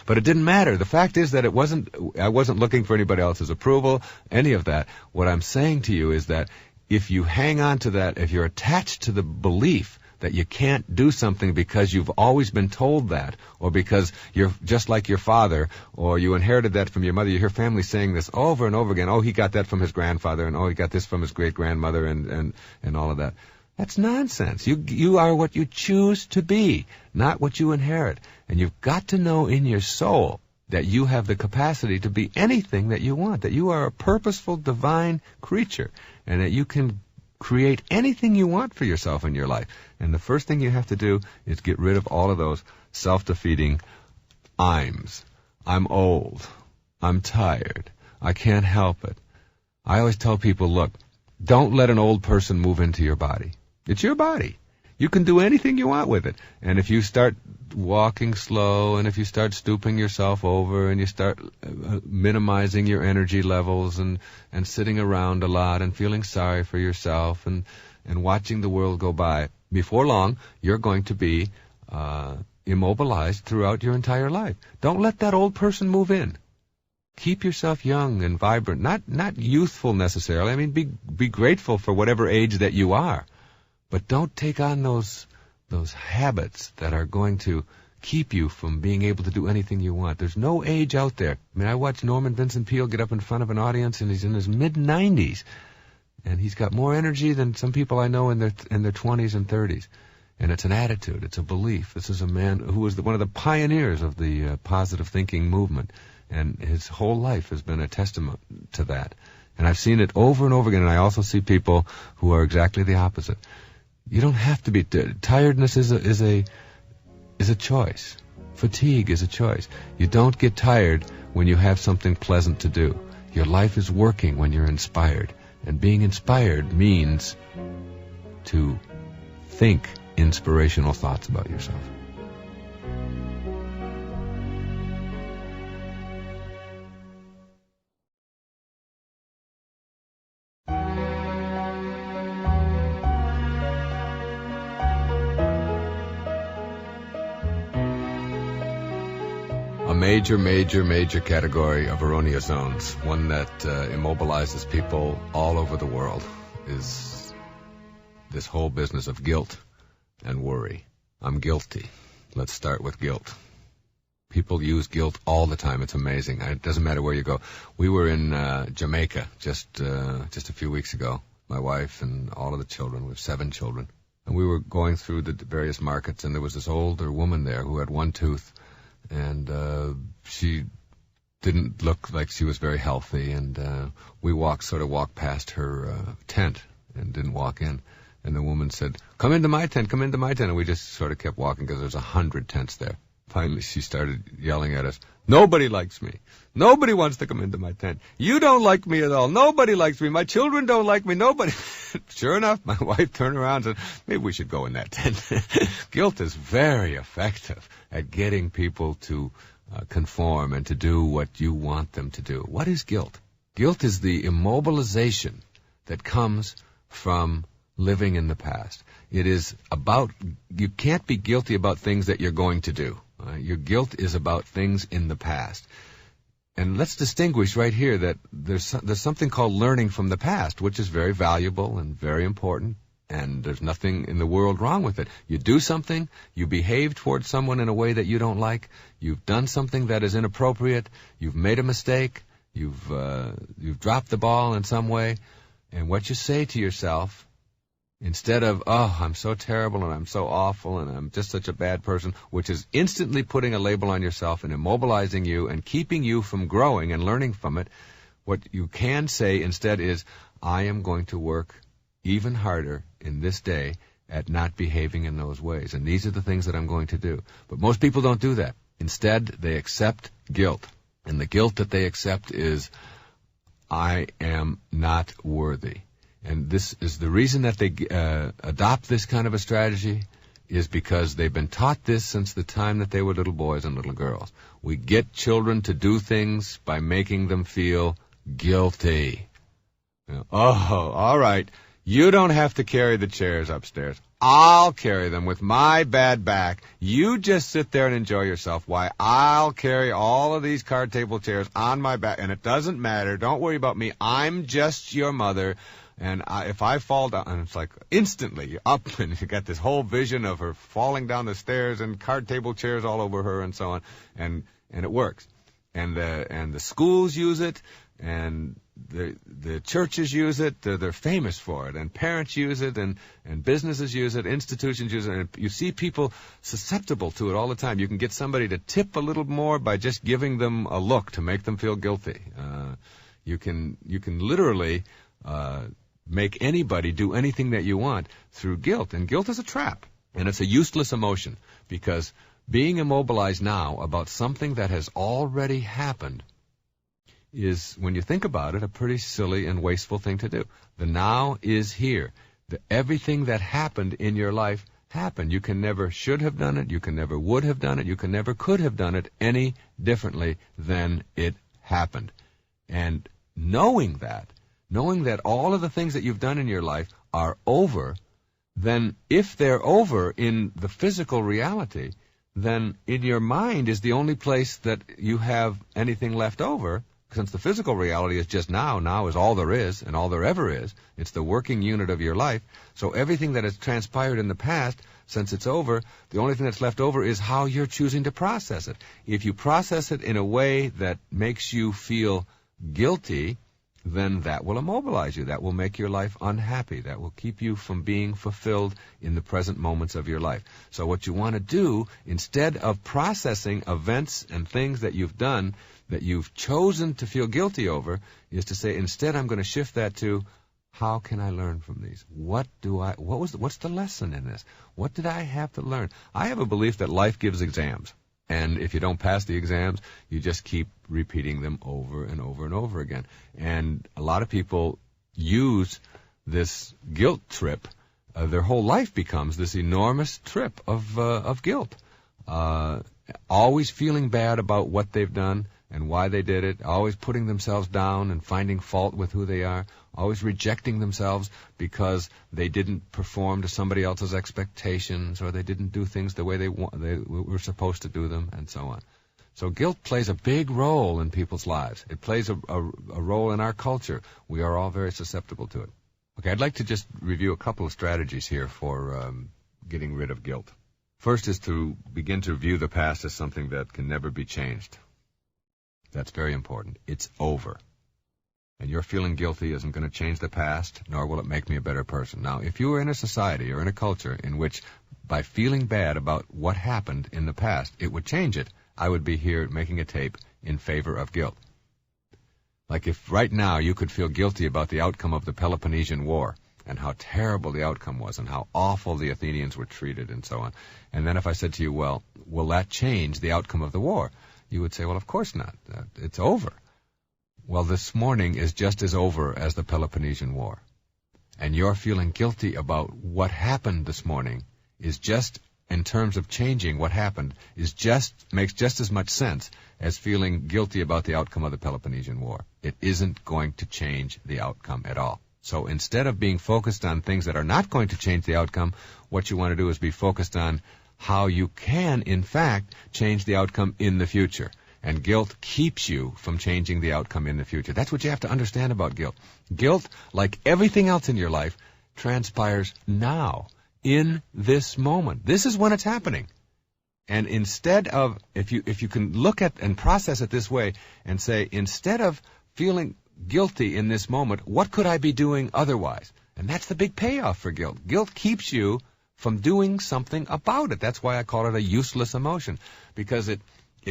But it didn't matter. The fact is that I wasn't looking for anybody else's approval, any of that. What I'm saying to you is that if you hang on to that, if you're attached to the belief that you can't do something because you've always been told that, or because you're just like your father, or you inherited that from your mother. You hear families saying this over and over again. Oh, he got that from his grandfather, and oh, he got this from his great-grandmother, and all of that. That's nonsense. You are what you choose to be, not what you inherit. And you've got to know in your soul that you have the capacity to be anything that you want, that you are a purposeful, divine creature, and that you can create anything you want for yourself in your life. And the first thing you have to do is get rid of all of those self-defeating I'ms. I'm old. I'm tired. I can't help it. I always tell people, look, don't let an old person move into your body. It's your body. You can do anything you want with it. And if you start walking slow, and if you start stooping yourself over, and you start minimizing your energy levels, and sitting around a lot, and feeling sorry for yourself, and watching the world go by, before long, you're going to be immobilized throughout your entire life. Don't let that old person move in. Keep yourself young and vibrant, not youthful necessarily. I mean, be grateful for whatever age that you are. But don't take on those habits that are going to keep you from being able to do anything you want. There's no age out there. I mean, I watched Norman Vincent Peale get up in front of an audience, and he's in his mid-90s. And he's got more energy than some people I know in their 20s and 30s. And it's an attitude. It's a belief. This is a man who was one of the pioneers of the positive thinking movement. And his whole life has been a testament to that. And I've seen it over and over again. And I also see people who are exactly the opposite. You don't have to be. Tiredness is a choice. Fatigue is a choice. You don't get tired when you have something pleasant to do. Your life is working when you're inspired. And being inspired means to think inspirational thoughts about yourself. Major category of erroneous zones, one that immobilizes people all over the world, is this whole business of guilt and worry. I'm guilty. Let's start with guilt. People use guilt all the time. It's amazing. It doesn't matter where you go. We were in Jamaica just a few weeks ago, my wife and all of the children. We have 7 children. And we were going through the various markets, and there was this older woman there who had one tooth. And she didn't look like she was very healthy, and we walked past her tent and didn't walk in. And the woman said, come into my tent, and we just sort of kept walking because there's 100 tents there. Finally, she started yelling at us, nobody likes me. Nobody wants to come into my tent. You don't like me at all. Nobody likes me. My children don't like me. Nobody. Sure enough, my wife turned around and said, maybe we should go in that tent. Guilt is very effective at getting people to conform and to do what you want them to do. What is guilt? Guilt is the immobilization that comes from living in the past. It is about, you can't be guilty about things that you're going to do. Your guilt is about things in the past. And let's distinguish right here that there's something called learning from the past, which is very valuable and very important, and there's nothing in the world wrong with it. You do something, you behave towards someone in a way that you don't like, you've done something that is inappropriate, you've made a mistake, you've dropped the ball in some way, and what you say to yourself, instead of, oh, I'm so terrible and I'm so awful and I'm just such a bad person, which is instantly putting a label on yourself and immobilizing you and keeping you from growing and learning from it, what you can say instead is, I am going to work even harder in this day at not behaving in those ways. And these are the things that I'm going to do. But most people don't do that. Instead, they accept guilt. And the guilt that they accept is, I am not worthy. And this is the reason that they adopt this kind of a strategy is because they've been taught this since the time that they were little boys and little girls. We get children to do things by making them feel guilty. Oh, all right. You don't have to carry the chairs upstairs. I'll carry them with my bad back. You just sit there and enjoy yourself. Why, I'll carry all of these card table chairs on my back, and it doesn't matter. Don't worry about me. I'm just your mother. And if I fall down, and it's like instantly you're up, and you got this whole vision of her falling down the stairs and card table chairs all over her and so on, and it works. And the schools use it, and the churches use it. They're famous for it, and parents use it, and businesses use it, institutions use it, and you see people susceptible to it all the time. You can get somebody to tip a little more by just giving them a look to make them feel guilty. You can literally make anybody do anything that you want through guilt. And guilt is a trap, and it's a useless emotion, because being immobilized now about something that has already happened is, when you think about it, a pretty silly and wasteful thing to do. The now is here. Everything that happened in your life happened. You can never should have done it. You can never would have done it. You can never could have done it any differently than it happened. And knowing that all of the things that you've done in your life are over, then if they're over in the physical reality, then in your mind is the only place that you have anything left over, since the physical reality is just now. Now is all there is and all there ever is. It's the working unit of your life. So everything that has transpired in the past, since it's over, the only thing that's left over is how you're choosing to process it. If you process it in a way that makes you feel guilty, then that will immobilize you. That will make your life unhappy. That will keep you from being fulfilled in the present moments of your life. So what you want to do, instead of processing events and things that you've done that you've chosen to feel guilty over, is to say, instead I'm going to shift that to, how can I learn from these? What's the lesson in this? What did I have to learn? I have a belief that life gives exams. And if you don't pass the exams, you just keep repeating them over and over and over again. And a lot of people use this guilt trip. Their whole life becomes this enormous trip of guilt. Always feeling bad about what they've done and why they did it, always putting themselves down and finding fault with who they are, always rejecting themselves because they didn't perform to somebody else's expectations, or they didn't do things the way they were supposed to do them, and so on. So guilt plays a big role in people's lives. It plays a role in our culture. We are all very susceptible to it. Okay, I'd like to just review a couple of strategies here for getting rid of guilt. First is to begin to view the past as something that can never be changed. That's very important. It's over. And your feeling guilty isn't going to change the past, nor will it make me a better person. Now, if you were in a society or in a culture in which, by feeling bad about what happened in the past, it would change it, I would be here making a tape in favor of guilt. Like if right now you could feel guilty about the outcome of the Peloponnesian War, and how terrible the outcome was, and how awful the Athenians were treated, and so on. And then if I said to you, well, will that change the outcome of the war? You would say, well, of course not. It's over. Well, this morning is just as over as the Peloponnesian War. And your feeling guilty about what happened this morning is just, in terms of changing what happened, makes just as much sense as feeling guilty about the outcome of the Peloponnesian War. It isn't going to change the outcome at all. So instead of being focused on things that are not going to change the outcome, what you want to do is be focused on, how you can, in fact, change the outcome in the future. And guilt keeps you from changing the outcome in the future. That's what you have to understand about guilt. Guilt, like everything else in your life, transpires now, in this moment. This is when it's happening. And instead of, if you can look at and process it this way and say, instead of feeling guilty in this moment, what could I be doing otherwise? And that's the big payoff for guilt. Guilt keeps you from doing something about it. That's why I call it a useless emotion, because it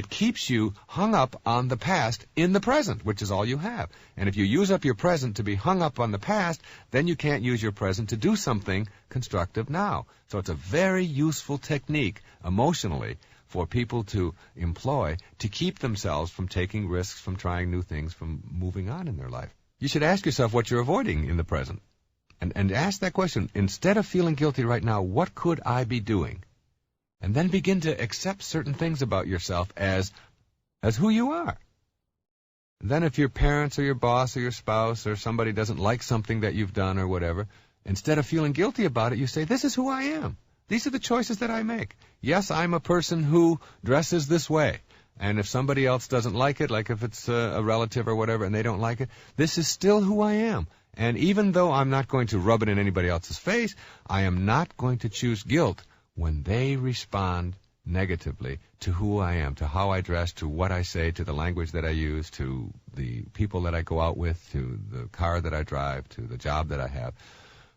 keeps you hung up on the past in the present, which is all you have. And if you use up your present to be hung up on the past, then you can't use your present to do something constructive now. So it's a very useful technique emotionally for people to employ to keep themselves from taking risks, from trying new things, from moving on in their life. You should ask yourself what you're avoiding in the present. And ask that question. Instead of feeling guilty right now, what could I be doing? And then begin to accept certain things about yourself as who you are. Then if your parents or your boss or your spouse or somebody doesn't like something that you've done or whatever, instead of feeling guilty about it, you say, this is who I am. These are the choices that I make. Yes, I'm a person who dresses this way. And if somebody else doesn't like it, like if it's a relative or whatever, and they don't like it, this is still who I am. And even though I'm not going to rub it in anybody else's face, I am not going to choose guilt when they respond negatively to who I am, to how I dress, to what I say, to the language that I use, to the people that I go out with, to the car that I drive, to the job that I have,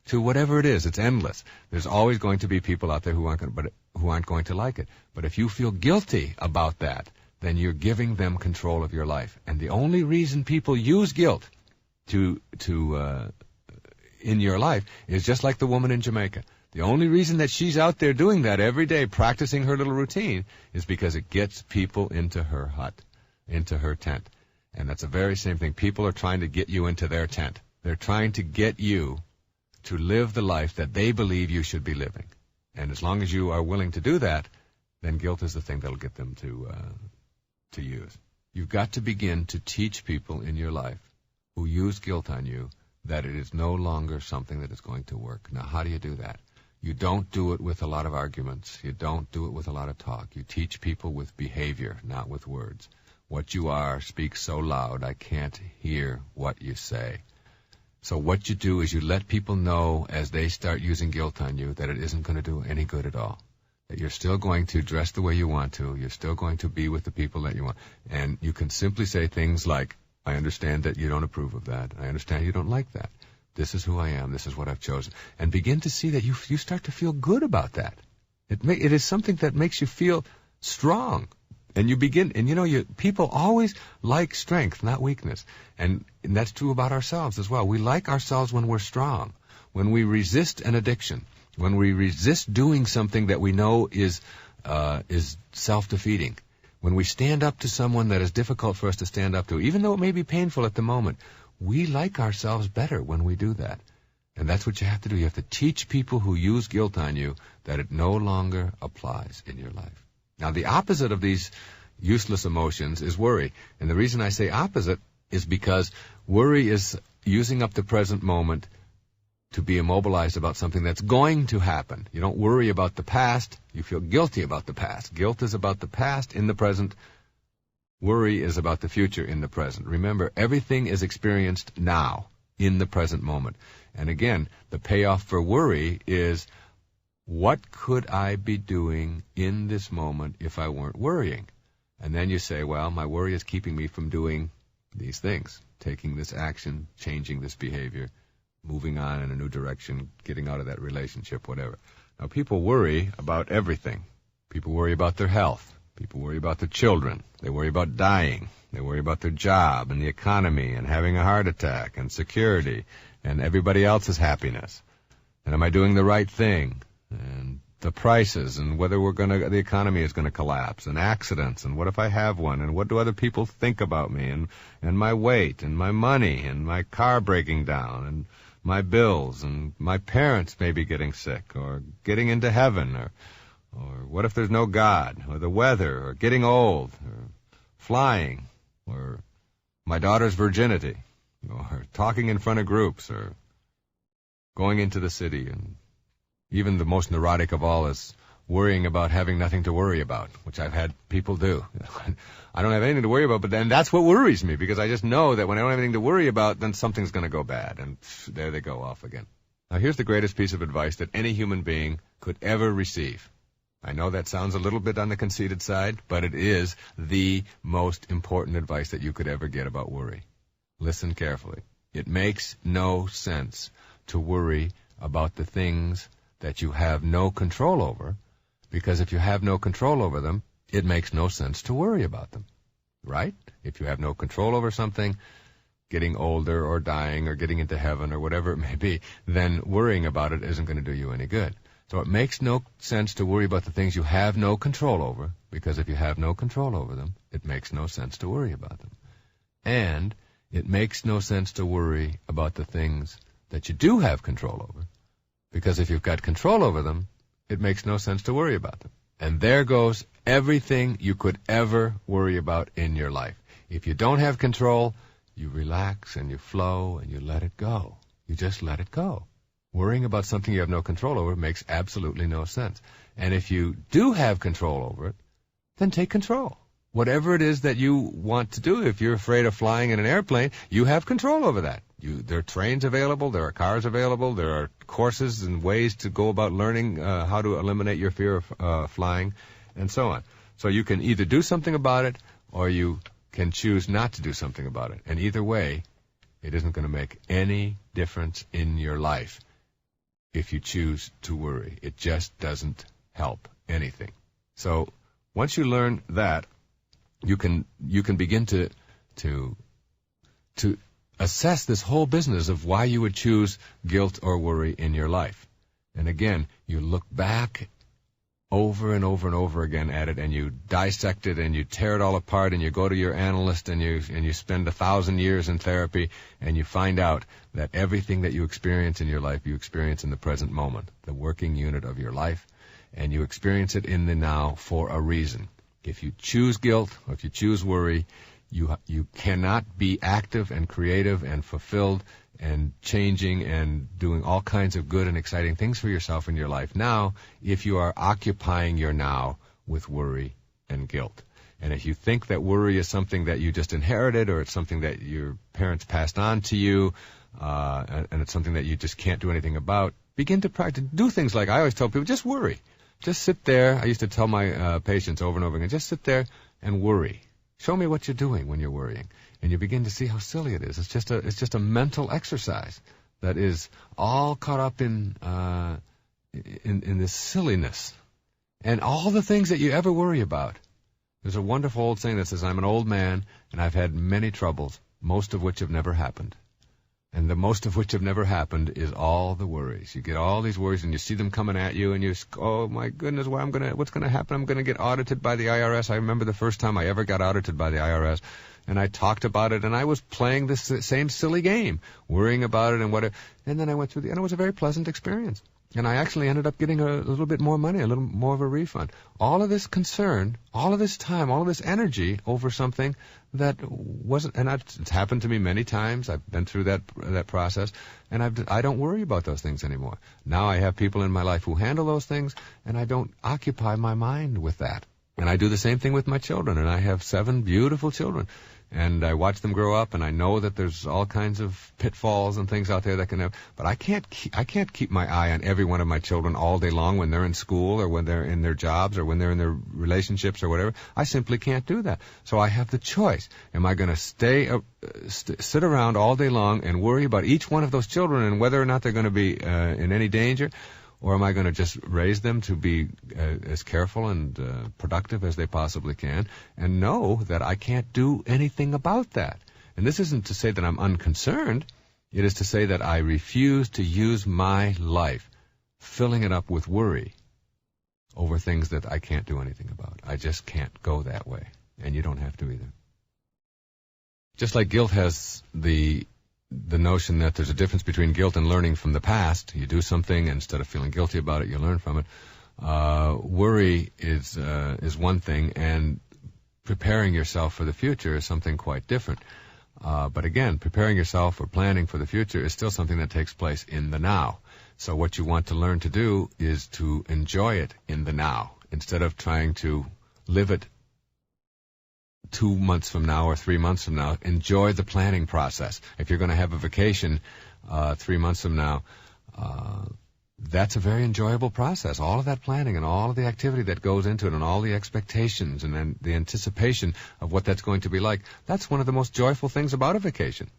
to whatever it is. It's endless. There's always going to be people out there who aren't going to like it. But if you feel guilty about that, then you're giving them control of your life. And the only reason people use guilt in your life is just like the woman in Jamaica. The only reason that she's out there doing that every day, practicing her little routine, is because it gets people into her hut, into her tent. And that's the very same thing. People are trying to get you into their tent. They're trying to get you to live the life that they believe you should be living. And as long as you are willing to do that, then guilt is the thing that'll get them to use. You've got to begin to teach people in your life who use guilt on you that it is no longer something that is going to work. Now, how do you do that? You don't do it with a lot of arguments. You don't do it with a lot of talk. You teach people with behavior, not with words. What you are speaks so loud, I can't hear what you say. So what you do is you let people know as they start using guilt on you that it isn't going to do any good at all. That you're still going to dress the way you want to. You're still going to be with the people that you want. And you can simply say things like, I understand that you don't approve of that. I understand you don't like that. This is who I am. This is what I've chosen. And begin to see that you start to feel good about that. It is something that makes you feel strong. And you begin, and people always like strength, not weakness. And that's true about ourselves as well. We like ourselves when we're strong, when we resist an addiction, when we resist doing something that we know is self-defeating. When we stand up to someone that is difficult for us to stand up to, even though it may be painful at the moment, we like ourselves better when we do that. And that's what you have to do. You have to teach people who use guilt on you that it no longer applies in your life. Now, the opposite of these useless emotions is worry. And the reason I say opposite is because worry is using up the present moment to be immobilized about something that's going to happen. You don't worry about the past. You feel guilty about the past. Guilt is about the past in the present. Worry is about the future in the present. Remember, everything is experienced now, in the present moment. And again, the payoff for worry is, what could I be doing in this moment if I weren't worrying? And then you say, well, my worry is keeping me from doing these things, taking this action, changing this behavior, moving on in a new direction, getting out of that relationship, whatever. Now, people worry about everything. People worry about their health. People worry about their children. They worry about dying. They worry about their job and the economy and having a heart attack and security and everybody else's happiness. And am I doing the right thing? And the prices and whether the economy is going to collapse and accidents and what if I have one and what do other people think about me and my weight and my money and my car breaking down and my bills and my parents maybe getting sick or getting into heaven or what if there's no God, or the weather, or getting old, or flying, or my daughter's virginity, or talking in front of groups, or going into the city. And even the most neurotic of all is, worrying about having nothing to worry about, which I've had people do. I don't have anything to worry about, but then that's what worries me, because I just know that when I don't have anything to worry about, then something's going to go bad, and there they go off again. Now, here's the greatest piece of advice that any human being could ever receive. I know that sounds a little bit on the conceited side, but it is the most important advice that you could ever get about worry. Listen carefully. It makes no sense to worry about the things that you have no control over, because if you have no control over them, it makes no sense to worry about them, right? If you have no control over something, getting older or dying or getting into heaven or whatever it may be, then worrying about it isn't going to do you any good. So it makes no sense to worry about the things you have no control over, because if you have no control over them, it makes no sense to worry about them. And it makes no sense to worry about the things that you do have control over, because if you've got control over them, it makes no sense to worry about them. And there goes everything you could ever worry about in your life. If you don't have control, you relax and you flow and you let it go. You just let it go. Worrying about something you have no control over makes absolutely no sense. And if you do have control over it, then take control. Whatever it is that you want to do, if you're afraid of flying in an airplane, you have control over that. There are trains available, there are cars available, there are courses and ways to go about learning how to eliminate your fear of flying, and so on. So you can either do something about it, or you can choose not to do something about it. And either way, it isn't going to make any difference in your life if you choose to worry. It just doesn't help anything. So once you learn that, you can begin to assess this whole business of why you would choose guilt or worry in your life. And again, you look back over and over and over again at it, and you dissect it, and you tear it all apart, and you go to your analyst, and you spend 1,000 years in therapy, and you find out that everything that you experience in your life, you experience in the present moment, the working unit of your life, and you experience it in the now for a reason. If you choose guilt, or if you choose worry, you cannot be active and creative and fulfilled and changing and doing all kinds of good and exciting things for yourself in your life now if you are occupying your now with worry and guilt. And if you think that worry is something that you just inherited, or it's something that your parents passed on to you, and it's something that you just can't do anything about, begin to practice. Do things like I always tell people, just worry. Just sit there. I used to tell my patients over and over again, just sit there and worry. Show me what you're doing when you're worrying. And you begin to see how silly it is. It's just a mental exercise that is all caught up in this silliness. And all the things that you ever worry about. There's a wonderful old saying that says, I'm an old man and I've had many troubles, most of which have never happened. And the most of which have never happened is all the worries. You get all these worries, and you see them coming at you, and you, oh my goodness, what's going to happen? I'm going to get audited by the IRS. I remember the first time I ever got audited by the IRS, and I talked about it, and I was playing this same silly game, worrying about it and whatever. And then I went through and it was a very pleasant experience. And I actually ended up getting a little bit more money, a little more of a refund. All of this concern, all of this time, all of this energy over something that wasn't, and it's happened to me many times. I've been through that process, and I don't worry about those things anymore. Now I have people in my life who handle those things, and I don't occupy my mind with that. And I do the same thing with my children, and I have 7 beautiful children. And I watch them grow up, and I know that there's all kinds of pitfalls and things out there that can have. But I can't keep my eye on every one of my children all day long when they're in school or when they're in their jobs or when they're in their relationships or whatever. I simply can't do that. So I have the choice. Am I going to sit around all day long and worry about each one of those children and whether or not they're going to be in any danger? Or am I going to just raise them to be as careful and productive as they possibly can and know that I can't do anything about that? And this isn't to say that I'm unconcerned. It is to say that I refuse to use my life filling it up with worry over things that I can't do anything about. I just can't go that way. And you don't have to either. Just like guilt has the notion that there's a difference between guilt and learning from the past. You do something, and instead of feeling guilty about it, you learn from it. Worry is one thing, and preparing yourself for the future is something quite different. But again, preparing yourself or planning for the future is still something that takes place in the now. So what you want to learn to do is to enjoy it in the now, instead of trying to live it 2 months from now or 3 months from now. Enjoy the planning process. If you're going to have a vacation 3 months from now, that's a very enjoyable process. All of that planning and all of the activity that goes into it and all the expectations and then the anticipation of what that's going to be like, that's one of the most joyful things about a vacation.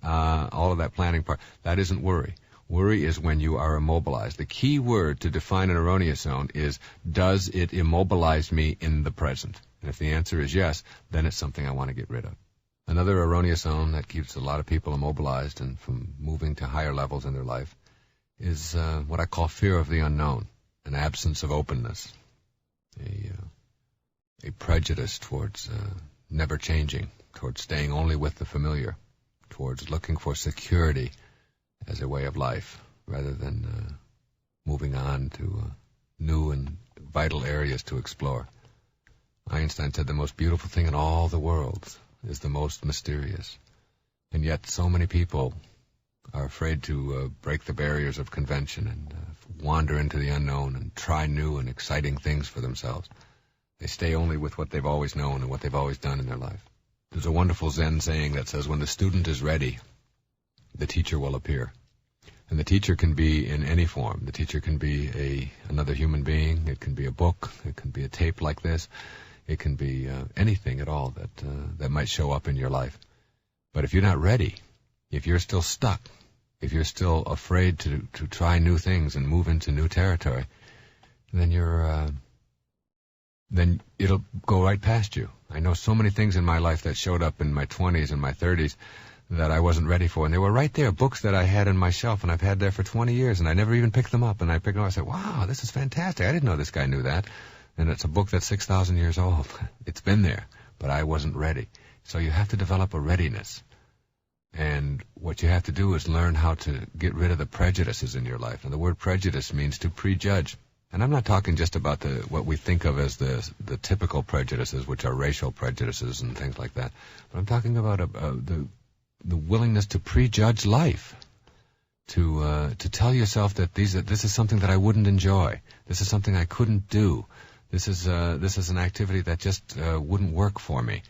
All of that planning part. That isn't worry. Worry is when you are immobilized. The key word to define an erroneous zone is, does it immobilize me in the present? And if the answer is yes, then it's something I want to get rid of. Another erroneous zone that keeps a lot of people immobilized and from moving to higher levels in their life is what I call fear of the unknown, an absence of openness, a prejudice towards never changing, towards staying only with the familiar, towards looking for security as a way of life rather than moving on to new and vital areas to explore. Einstein said the most beautiful thing in all the world is the most mysterious. And yet so many people are afraid to break the barriers of convention and wander into the unknown and try new and exciting things for themselves. They stay only with what they've always known and what they've always done in their life. There's a wonderful Zen saying that says, when the student is ready, the teacher will appear. And the teacher can be in any form. The teacher can be another human being. It can be a book. It can be a tape like this. It can be anything at all that might show up in your life. But if you're not ready, if you're still stuck, if you're still afraid to try new things and move into new territory, then then it'll go right past you. I know so many things in my life that showed up in my 20s and my 30s that I wasn't ready for. And they were right there, books that I had on my shelf and I've had there for 20 years, and I never even picked them up. And I picked them up and I said, wow, this is fantastic. I didn't know this guy knew that. And it's a book that's 6,000 years old. It's been there, but I wasn't ready. So you have to develop a readiness. And what you have to do is learn how to get rid of the prejudices in your life. And the word prejudice means to prejudge. And I'm not talking just about what we think of as the typical prejudices, which are racial prejudices and things like that. But I'm talking about the willingness to prejudge life, to tell yourself that this is something that I wouldn't enjoy. This is something I couldn't do. This is an activity that just wouldn't work for me.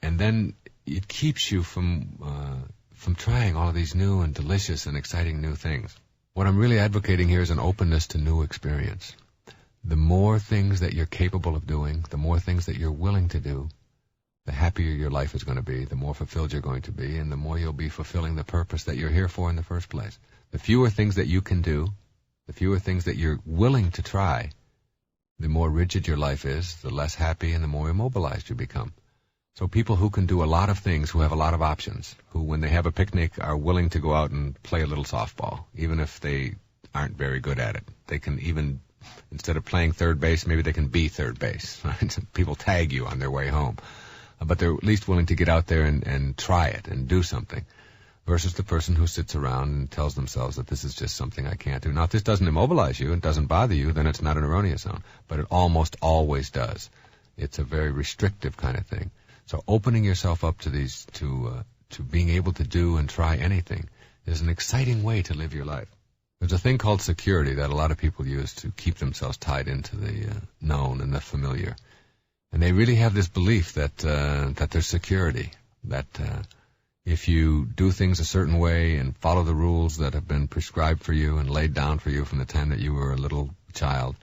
And then it keeps you from trying all of these new and delicious and exciting new things. What I'm really advocating here is an openness to new experience. The more things that you're capable of doing, the more things that you're willing to do, the happier your life is going to be, the more fulfilled you're going to be, and the more you'll be fulfilling the purpose that you're here for in the first place. The fewer things that you can do, the fewer things that you're willing to try, the more rigid your life is, the less happy and the more immobilized you become. So people who can do a lot of things, who have a lot of options, who when they have a picnic are willing to go out and play a little softball, even if they aren't very good at it. They can even, instead of playing third base, maybe they can be third base. Right? People tag you on their way home. But they're at least willing to get out there and try it and do something, versus the person who sits around and tells themselves that this is just something I can't do. Now, if this doesn't immobilize you and doesn't bother you, then it's not an erroneous zone. But it almost always does. It's a very restrictive kind of thing. So opening yourself up to these, to being able to do and try anything is an exciting way to live your life. There's a thing called security that a lot of people use to keep themselves tied into the known and the familiar. And they really have this belief that there's security, that if you do things a certain way and follow the rules that have been prescribed for you and laid down for you from the time that you were a little child,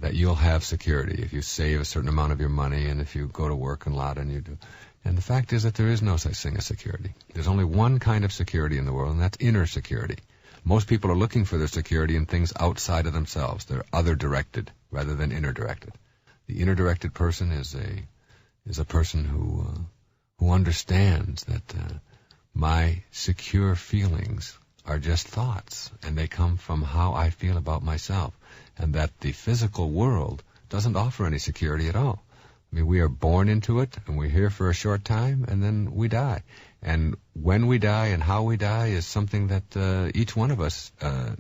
that you'll have security if you save a certain amount of your money and if you go to work a lot and you do. And the fact is that there is no such thing as security. There's only one kind of security in the world, and that's inner security. Most people are looking for their security in things outside of themselves. They're other-directed rather than inner-directed. The inner-directed person is a person who understands that my secure feelings are just thoughts, and they come from how I feel about myself, and that the physical world doesn't offer any security at all. I mean, we are born into it, and we're here for a short time, and then we die. And when we die and how we die is something that each one of us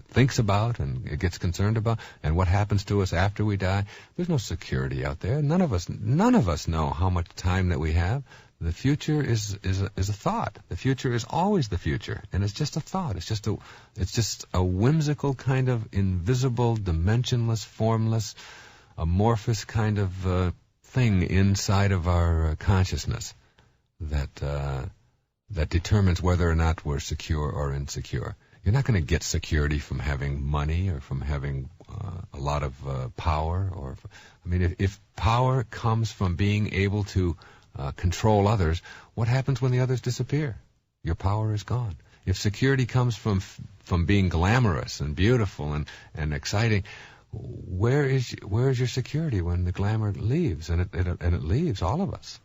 thinks about and gets concerned about. And what happens to us after we die, there's no security out there. None of us know how much time that we have. The future is a thought. The future is always the future, and it's just a thought. It's just a whimsical kind of invisible, dimensionless, formless, amorphous kind of thing inside of our consciousness that determines whether or not we're secure or insecure. You're not going to get security from having money or from having a lot of power. If power comes from being able to control others, what happens when the others disappear? Your power is gone. If security comes from being glamorous and beautiful and exciting, where is your security when the glamour leaves? And it leaves all of us.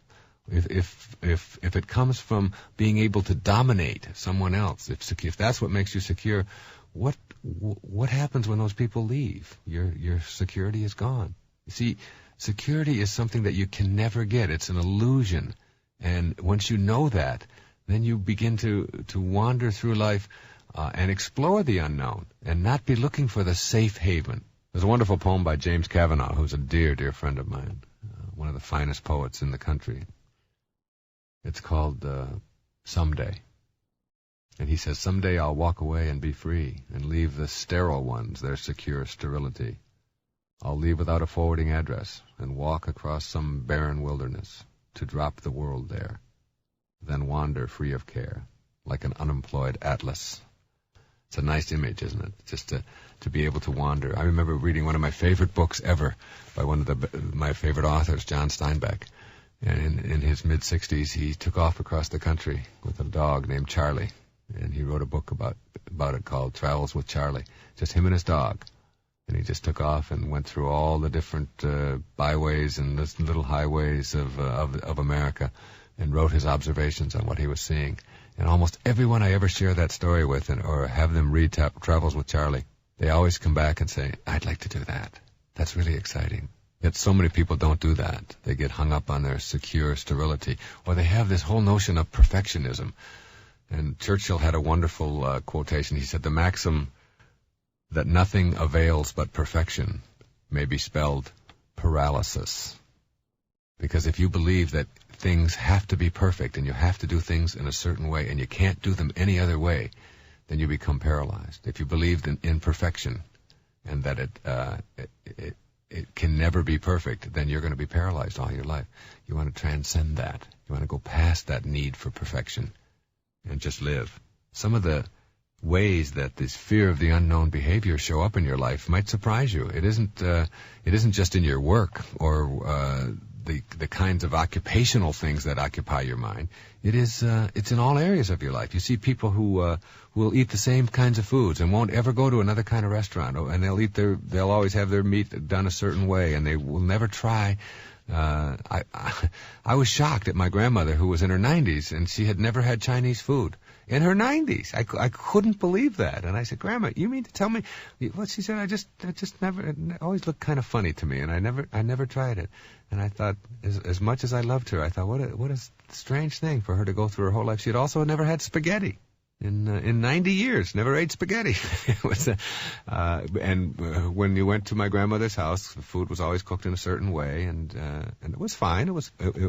If it comes from being able to dominate someone else, if that's what makes you secure, what happens when those people leave? Your security is gone. You see, security is something that you can never get. It's an illusion. And once you know that, then you begin to wander through life and explore the unknown and not be looking for the safe haven. There's a wonderful poem by James Cavanaugh, who's a dear, dear friend of mine, one of the finest poets in the country. It's called Someday. And he says, someday I'll walk away and be free and leave the sterile ones their secure sterility. I'll leave without a forwarding address and walk across some barren wilderness to drop the world there, then wander free of care like an unemployed atlas. It's a nice image, isn't it? Just to be able to wander. I remember reading one of my favorite books ever by one of my favorite authors, John Steinbeck. And in his mid-60s, he took off across the country with a dog named Charlie. And he wrote a book about it called Travels with Charlie. Just him and his dog. And he just took off and went through all the different byways and little highways of America and wrote his observations on what he was seeing. And almost everyone I ever share that story with or have them read Travels with Charlie, they always come back and say, I'd like to do that. That's really exciting. Yet so many people don't do that. They get hung up on their secure sterility, or they have this whole notion of perfectionism. And Churchill had a wonderful quotation. He said, the maxim that nothing avails but perfection may be spelled paralysis. Because if you believe that things have to be perfect and you have to do things in a certain way and you can't do them any other way, then you become paralyzed. If you believed in imperfection and that it can never be perfect, then you're going to be paralyzed all your life. You want to transcend that. You want to go past that need for perfection and just live. Some of the ways that this fear of the unknown behavior show up in your life might surprise you. It isn't just in your work or the kinds of occupational things that occupy your mind. It's in all areas of your life. You see people who will eat the same kinds of foods and won't ever go to another kind of restaurant, and they'll always have their meat done a certain way, and they will never try. I was shocked at my grandmother, who was in her 90s, and she had never had Chinese food. In her 90s, I couldn't believe that, and I said, "Grandma, you mean to tell me?" Well, she said, "I just never. It always looked kind of funny to me, and I never tried it." And I thought, as much as I loved her, I thought, what a strange thing for her to go through her whole life. She had also never had spaghetti. In 90 years, never ate spaghetti. It was, when you went to my grandmother's house, the food was always cooked in a certain way, and it was fine. It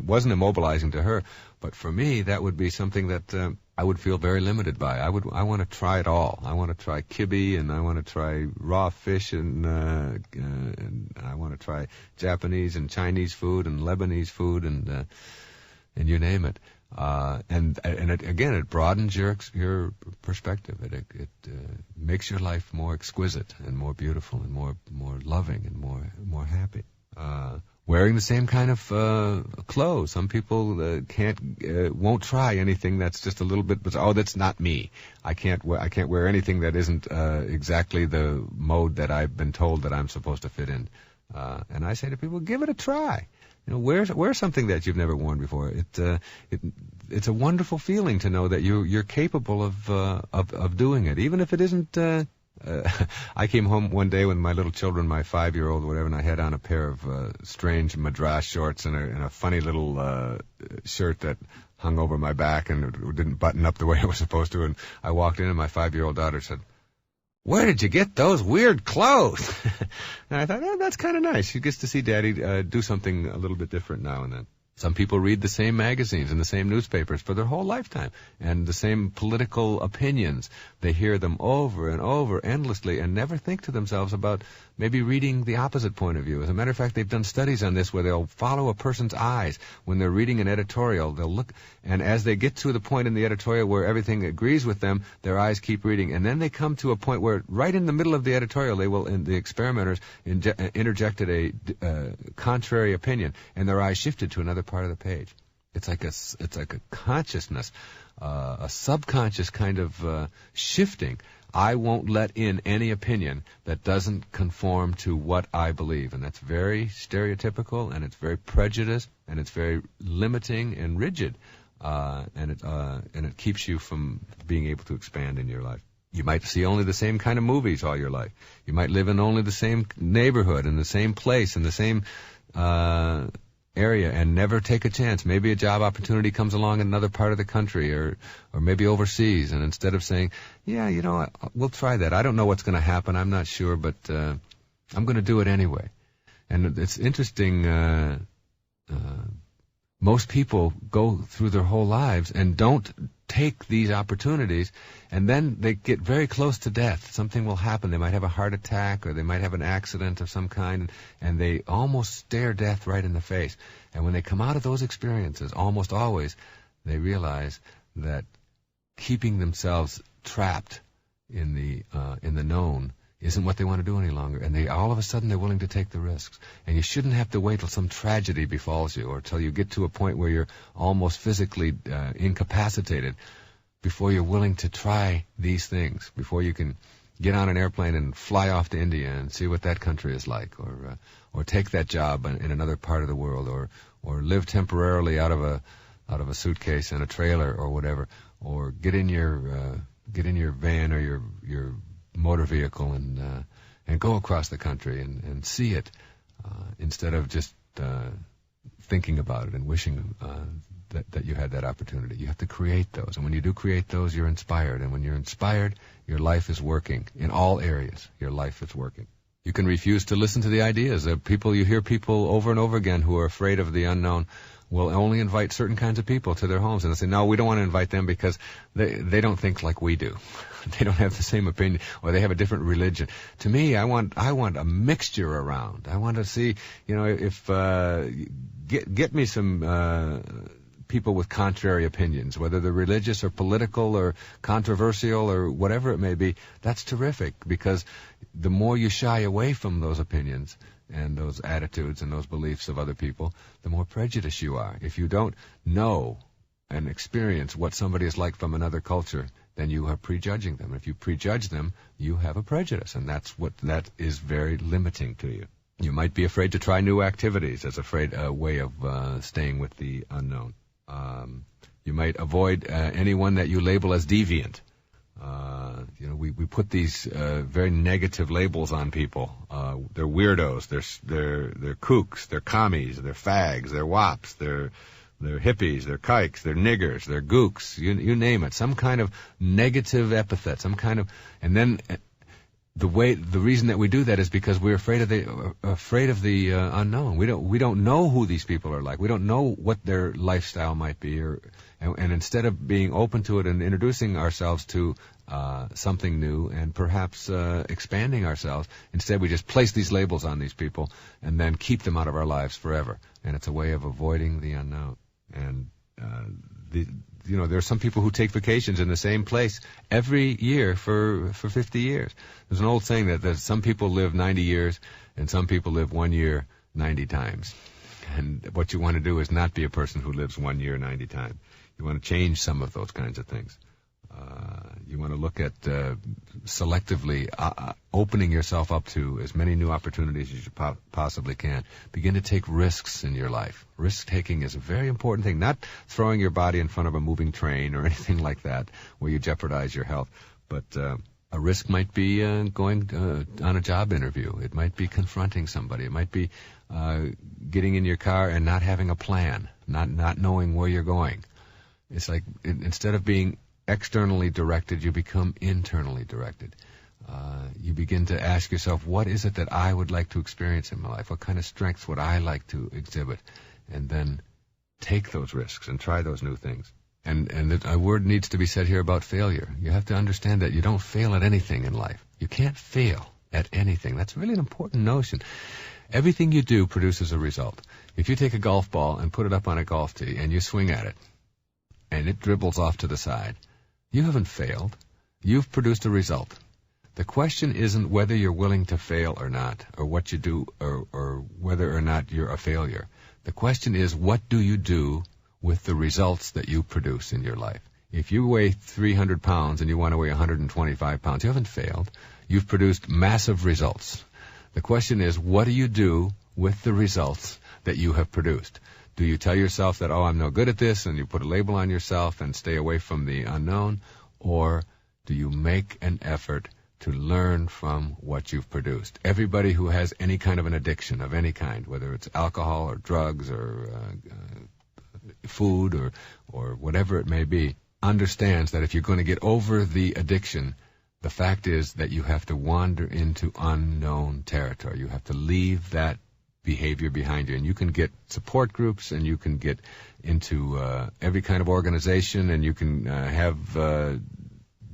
wasn't immobilizing to her, but for me, that would be something that I would feel very limited by. I want to try it all. I want to try kibbeh, and I want to try raw fish, and I want to try Japanese and Chinese food and Lebanese food, and you name it. And it broadens your perspective. It makes your life more exquisite and more beautiful and more loving and more happy. Wearing the same kind of clothes. Some people won't try anything that's just a little bit. That's not me. I can't wear anything that isn't exactly the mode that I've been told that I'm supposed to fit in. And I say to people, give it a try. Wear something that you've never worn before. It's a wonderful feeling to know that you're capable of doing it, even if it isn't. I came home one day with my little children, my 5-year-old, whatever, and I had on a pair of strange madras shorts and a funny little shirt that hung over my back and it didn't button up the way it was supposed to. And I walked in, and my 5-year-old daughter said, "Where did you get those weird clothes?" And I thought, that's kind of nice. She gets to see Daddy do something a little bit different now and then. Some people read the same magazines and the same newspapers for their whole lifetime, and the same political opinions. They hear them over and over endlessly and never think to themselves about maybe reading the opposite point of view. As a matter of fact, they've done studies on this where they'll follow a person's eyes when they're reading an editorial. They'll look, and as they get to the point in the editorial where everything agrees with them, their eyes keep reading. And then they come to a point where right in the middle of the editorial, the experimenters interjected a contrary opinion, and their eyes shifted to another part of the page. It's like a consciousness, a subconscious kind of shifting. I won't let in any opinion that doesn't conform to what I believe, and that's very stereotypical, and it's very prejudiced, and it's very limiting and rigid, and it keeps you from being able to expand in your life. You might see only the same kind of movies all your life. You might live in only the same neighborhood, in the same place, in the same area, and never take a chance. Maybe a job opportunity comes along in another part of the country, or maybe overseas, and instead of saying, yeah, we'll try that. I don't know what's going to happen. I'm not sure, but I'm going to do it anyway. And it's interesting, most people go through their whole lives and don't take these opportunities, and then they get very close to death. Something will happen. They might have a heart attack, or they might have an accident of some kind, and they almost stare death right in the face. And when they come out of those experiences, almost always, they realize that keeping themselves trapped in the known isn't what they want to do any longer, and all of a sudden they're willing to take the risks. And you shouldn't have to wait till some tragedy befalls you, or till you get to a point where you're almost physically incapacitated before you're willing to try these things, before you can get on an airplane and fly off to India and see what that country is like, or take that job in another part of the world, or live temporarily out of a suitcase and a trailer or whatever, or get in your van or your motor vehicle and go across the country and see it, instead of just thinking about it and wishing that you had that opportunity. You have to create those, and when you do create those, you're inspired, and when you're inspired, your life is working in all areas. Your life is working. You can refuse to listen to the ideas. You hear people over and over again who are afraid of the unknown will only invite certain kinds of people to their homes, and they say, no, we don't want to invite them because they don't think like we do. They don't have the same opinion, or they have a different religion. To me, I want a mixture around. I want to see, if get me some people with contrary opinions, whether they're religious or political or controversial or whatever it may be. That's terrific, because the more you shy away from those opinions and those attitudes and those beliefs of other people, the more prejudiced you are. If you don't know and experience what somebody is like from another culture, then you are prejudging them. If you prejudge them, you have a prejudice, and that is very limiting to you. You might be afraid to try new activities as a way of staying with the unknown. You might avoid anyone that you label as deviant. We put these very negative labels on people. They're weirdos, they're kooks, they're commies, they're fags, they're wops, they're hippies, they're kikes, they're niggers, they're gooks, you name it. Some kind of negative epithet, and then the reason that we do that is because we're afraid of the unknown. We don't know who these people are like. We don't know what their lifestyle might be, and instead of being open to it and introducing ourselves to something new and perhaps expanding ourselves, instead we just place these labels on these people and then keep them out of our lives forever. And it's a way of avoiding the unknown. And there's some people who take vacations in the same place every year for 50 years. There's an old saying that some people live 90 years and some people live 1 year 90 times. And what you want to do is not be a person who lives 1 year 90 times. You want to change some of those kinds of things. You want to look at selectively opening yourself up to as many new opportunities as you possibly can. Begin to take risks in your life. Risk-taking is a very important thing, not throwing your body in front of a moving train or anything like that where you jeopardize your health. But a risk might be going on a job interview. It might be confronting somebody. It might be getting in your car and not having a plan, not knowing where you're going. It's like instead of being externally directed, you become internally directed. You begin to ask yourself, what is it that I would like to experience in my life? What kind of strengths would I like to exhibit? And then take those risks and try those new things. And a word needs to be said here about failure. You have to understand that you don't fail at anything in life. You can't fail at anything. That's really an important notion. Everything you do produces a result. If you take a golf ball and put it up on a golf tee and you swing at it and it dribbles off to the side, you haven't failed. You've produced a result. The question isn't whether you're willing to fail or not, or what you do, or whether or not you're a failure. The question is, what do you do with the results that you produce in your life? If you weigh 300 pounds and you want to weigh 125 pounds, you haven't failed. You've produced massive results. The question is, what do you do with the results that you have produced? Do you tell yourself that, oh, I'm no good at this, and you put a label on yourself and stay away from the unknown? Or do you make an effort to learn from what you've produced? Everybody who has any kind of an addiction of any kind, whether it's alcohol or drugs or food or whatever it may be, understands that if you're going to get over the addiction, the fact is that you have to wander into unknown territory. You have to leave that behavior behind you. And you can get support groups, and you can get into every kind of organization, and you can have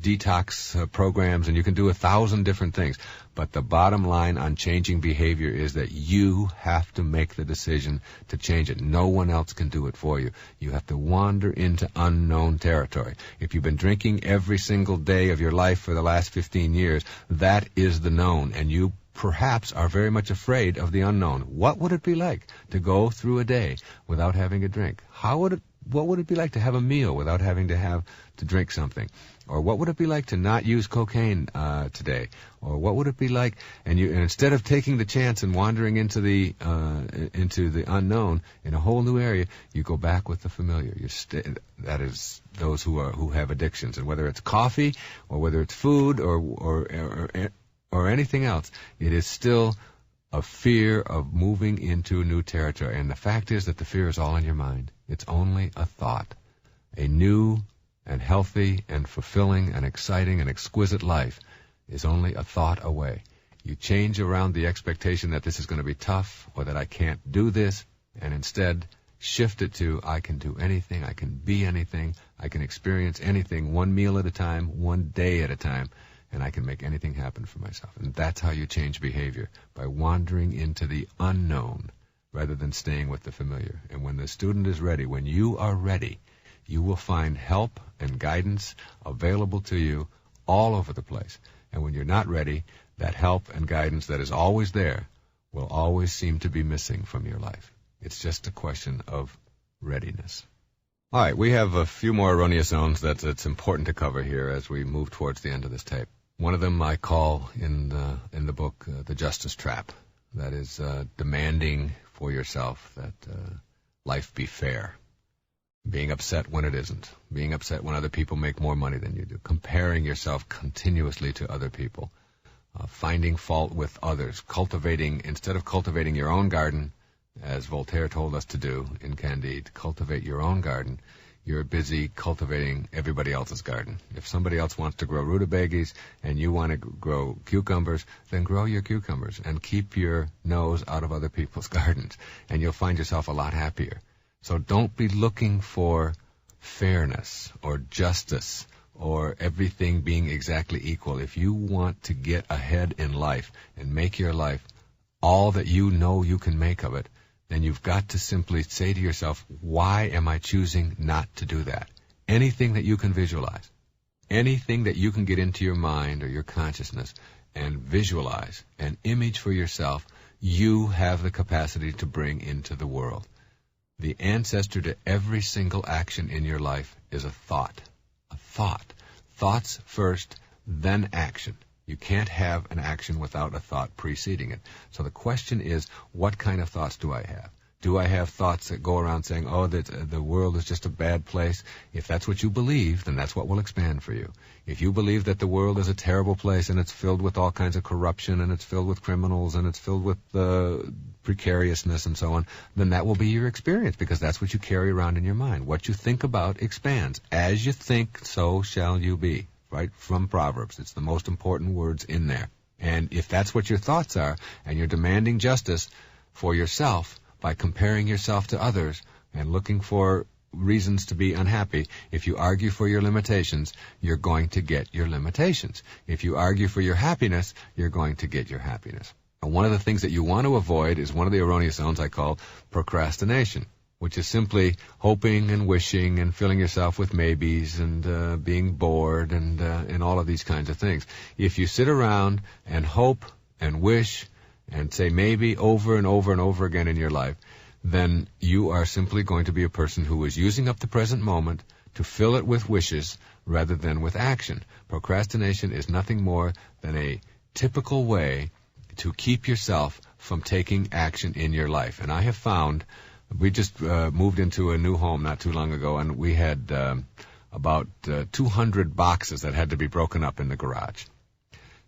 detox programs, and you can do 1,000 different things. But the bottom line on changing behavior is that you have to make the decision to change it. No one else can do it for you. You have to wander into unknown territory. If you've been drinking every single day of your life for the last 15 years, that is the known, and you perhaps are very much afraid of the unknown. What would it be like to go through a day without having a drink? What would it be like to have a meal without having to drink something? Or what would it be like to not use cocaine today? Or what would it be like, and instead of taking the chance and wandering into the unknown in a whole new area, you go back with the familiar. That is those who have addictions, and whether it's coffee or whether it's food or anything else, it is still a fear of moving into a new territory. And the fact is that the fear is all in your mind. It's only a thought. A new and healthy and fulfilling and exciting and exquisite life is only a thought away. You change around the expectation that this is going to be tough or that I can't do this, and instead shift it to I can do anything, I can be anything, I can experience anything, one meal at a time, one day at a time, and I can make anything happen for myself. And that's how you change behavior, by wandering into the unknown rather than staying with the familiar. And when the student is ready, when you are ready, you will find help and guidance available to you all over the place. And when you're not ready, that help and guidance that is always there will always seem to be missing from your life. It's just a question of readiness. All right, we have a few more erroneous zones that's important to cover here as we move towards the end of this tape. One of them I call in the book the justice trap. That is demanding for yourself that life be fair. Being upset when it isn't. Being upset when other people make more money than you do. Comparing yourself continuously to other people. Finding fault with others. Instead of cultivating your own garden, as Voltaire told us to do in Candide, cultivate your own garden. You're busy cultivating everybody else's garden. If somebody else wants to grow rutabagas and you want to grow cucumbers, then grow your cucumbers and keep your nose out of other people's gardens, and you'll find yourself a lot happier. So don't be looking for fairness or justice or everything being exactly equal. If you want to get ahead in life and make your life all that you know you can make of it, then you've got to simply say to yourself, why am I choosing not to do that? Anything that you can visualize, anything that you can get into your mind or your consciousness and visualize, an image for yourself, you have the capacity to bring into the world. The ancestor to every single action in your life is a thought. A thought. Thoughts first, then action. You can't have an action without a thought preceding it. So the question is, what kind of thoughts do I have? Do I have thoughts that go around saying, oh, that the world is just a bad place? If that's what you believe, then that's what will expand for you. If you believe that the world is a terrible place and it's filled with all kinds of corruption and it's filled with criminals and it's filled with precariousness and so on, then that will be your experience, because that's what you carry around in your mind. What you think about expands. As you think, so shall you be. Right from Proverbs. It's the most important words in there. And if that's what your thoughts are, and you're demanding justice for yourself by comparing yourself to others, and looking for reasons to be unhappy, if you argue for your limitations, you're going to get your limitations. If you argue for your happiness, you're going to get your happiness. And one of the things that you want to avoid is one of the erroneous zones I call procrastination, which is simply hoping and wishing and filling yourself with maybes and being bored and all of these kinds of things. If you sit around and hope and wish and say maybe over and over and over again in your life, then you are simply going to be a person who is using up the present moment to fill it with wishes rather than with action. Procrastination is nothing more than a typical way to keep yourself from taking action in your life. And I have found, we just moved into a new home not too long ago, and we had about 200 boxes that had to be broken up in the garage.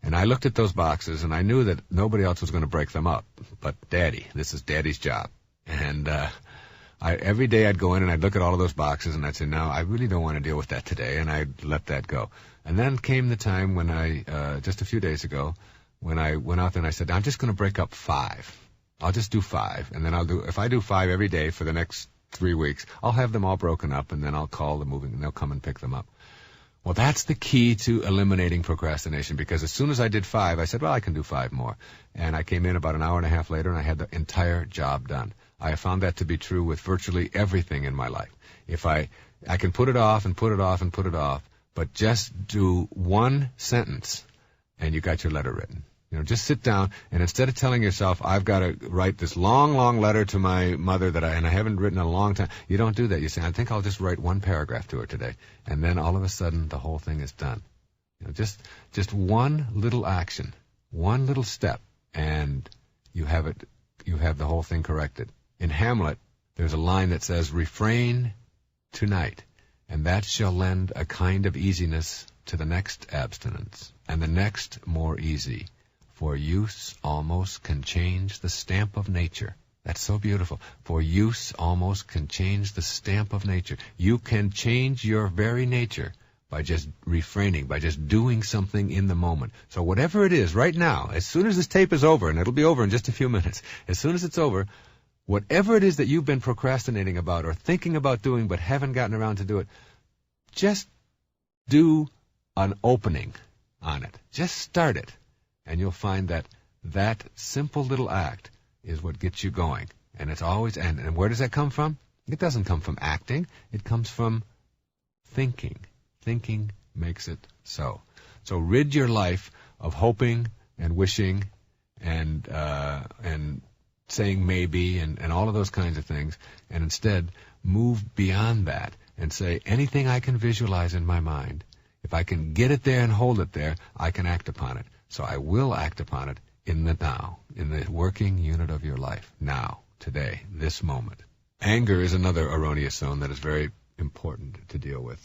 And I looked at those boxes, and I knew that nobody else was going to break them up but Daddy. This is Daddy's job. And every day I'd go in and I'd look at all of those boxes, and I'd say, no, I really don't want to deal with that today, and I'd let that go. And then came the time when just a few days ago, when I went out there and I said, I'm just going to break up 5. I'll just do 5, and then if I do 5 every day for the next 3 weeks, I'll have them all broken up, and then I'll call the moving, and they'll come and pick them up. Well, that's the key to eliminating procrastination, because as soon as I did 5, I said, well, I can do 5 more. And I came in about an hour and a half later, and I had the entire job done. I have found that to be true with virtually everything in my life. If I can put it off and put it off and put it off, but just do one sentence, and you got your letter written. Just sit down, and instead of telling yourself, I've got to write this long, long letter to my mother and I haven't written in a long time, you don't do that. You say, I think I'll just write one paragraph to her today. And then all of a sudden, the whole thing is done. Just one little action, one little step, and you have the whole thing corrected. In Hamlet, there's a line that says, refrain tonight, and that shall lend a kind of easiness to the next abstinence, and the next more easy. For use almost can change the stamp of nature. That's so beautiful. For use almost can change the stamp of nature. You can change your very nature by just refraining, by just doing something in the moment. So whatever it is right now, as soon as this tape is over, and it'll be over in just a few minutes, as soon as it's over, whatever it is that you've been procrastinating about or thinking about doing but haven't gotten around to do it, just do an opening on it. Just start it. And you'll find that simple little act is what gets you going. And it's always, and where does that come from? It doesn't come from acting. It comes from thinking. Thinking makes it so. So rid your life of hoping and wishing and saying maybe and all of those kinds of things, and instead move beyond that and say, anything I can visualize in my mind, if I can get it there and hold it there, I can act upon it. So I will act upon it in the now, in the working unit of your life, now, today, this moment. Anger is another erroneous zone that is very important to deal with.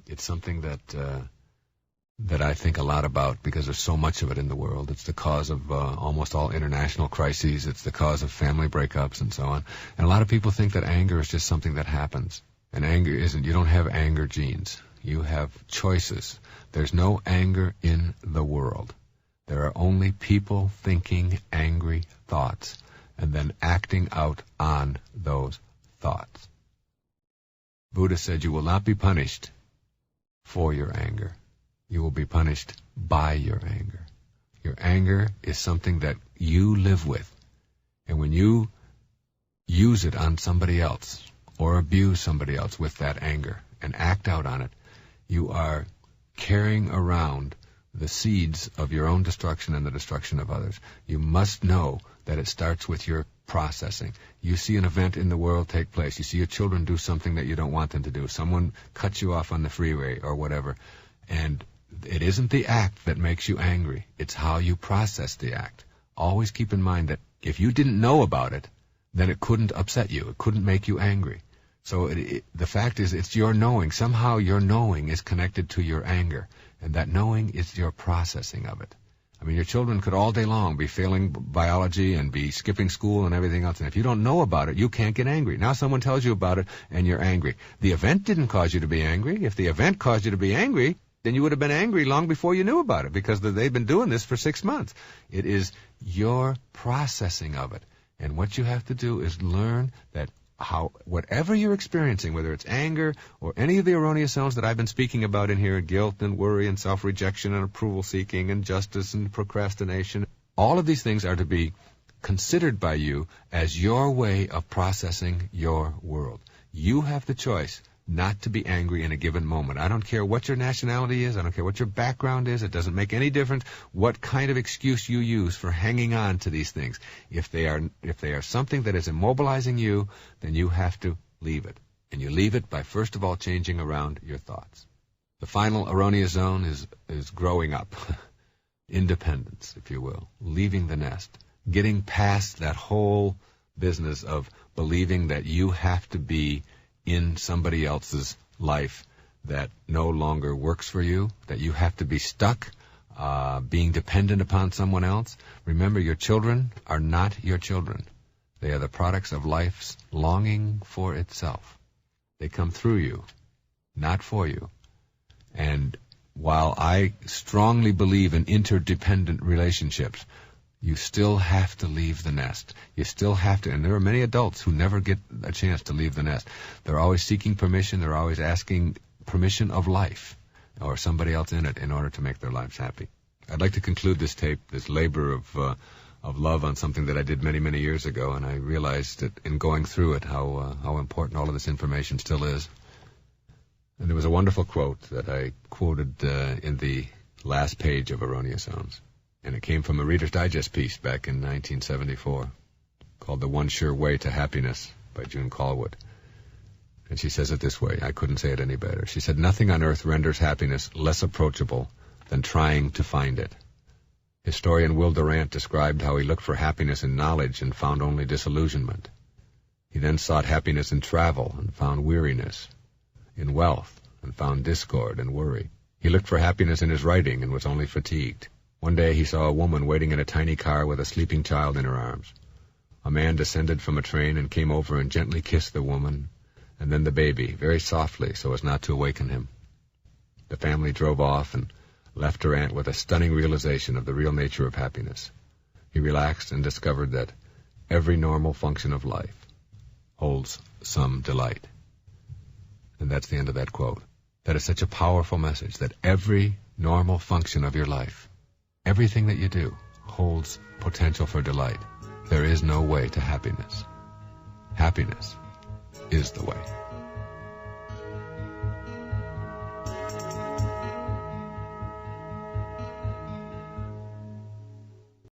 It's something that I think a lot about because there's so much of it in the world. It's the cause of almost all international crises. It's the cause of family breakups and so on. And a lot of people think that anger is just something that happens. And anger isn't. You don't have anger genes. You have choices. There's no anger in the world. There are only people thinking angry thoughts and then acting out on those thoughts. Buddha said you will not be punished for your anger. You will be punished by your anger. Your anger is something that you live with. And when you use it on somebody else or abuse somebody else with that anger and act out on it, you are carrying around the seeds of your own destruction and the destruction of others. You must know that it starts with your processing. You see an event in the world take place. You see your children do something that you don't want them to do. Someone cuts you off on the freeway or whatever. And it isn't the act that makes you angry. It's how you process the act. Always keep in mind that if you didn't know about it, then it couldn't upset you. It couldn't make you angry. So the fact is, it's your knowing. Somehow your knowing is connected to your anger. And that knowing is your processing of it. I mean, your children could all day long be failing biology and be skipping school and everything else. And if you don't know about it, you can't get angry. Now someone tells you about it and you're angry. The event didn't cause you to be angry. If the event caused you to be angry, then you would have been angry long before you knew about it because they've been doing this for 6 months. It is your processing of it. And what you have to do is learn that whatever you're experiencing, whether it's anger or any of the erroneous zones that I've been speaking about in here, guilt and worry and self-rejection and approval-seeking and justice and procrastination, all of these things are to be considered by you as your way of processing your world. You have the choice not to be angry in a given moment. I don't care what your nationality is. I don't care what your background is. It doesn't make any difference what kind of excuse you use for hanging on to these things. If they are something that is immobilizing you, then you have to leave it. And you leave it by, first of all, changing around your thoughts. The final erroneous zone is growing up. Independence, if you will. Leaving the nest. Getting past that whole business of believing that you have to be in somebody else's life that no longer works for you, that you have to be stuck, being dependent upon someone else. Remember, your children are not your children. They are the products of life's longing for itself. They come through you, not for you. And while I strongly believe in interdependent relationships, you still have to leave the nest. You still have to, and there are many adults who never get a chance to leave the nest. They're always seeking permission. They're always asking permission of life or somebody else in it in order to make their lives happy. I'd like to conclude this tape, this labor of love, on something that I did many, many years ago, and I realized that in going through it how important all of this information still is. And there was a wonderful quote that I quoted in the last page of Erroneous Zones. And it came from a Reader's Digest piece back in 1974 called The One Sure Way to Happiness by June Callwood. And she says it this way. I couldn't say it any better. She said, "Nothing on earth renders happiness less approachable than trying to find it." Historian Will Durant described how he looked for happiness in knowledge and found only disillusionment. He then sought happiness in travel and found weariness, in wealth and found discord and worry. He looked for happiness in his writing and was only fatigued. One day he saw a woman waiting in a tiny car with a sleeping child in her arms. A man descended from a train and came over and gently kissed the woman and then the baby, very softly so as not to awaken him. The family drove off and left Durant with a stunning realization of the real nature of happiness. He relaxed and discovered that every normal function of life holds some delight. And that's the end of that quote. That is such a powerful message, that every normal function of your life, everything that you do, holds potential for delight. There is no way to happiness. Happiness is the way.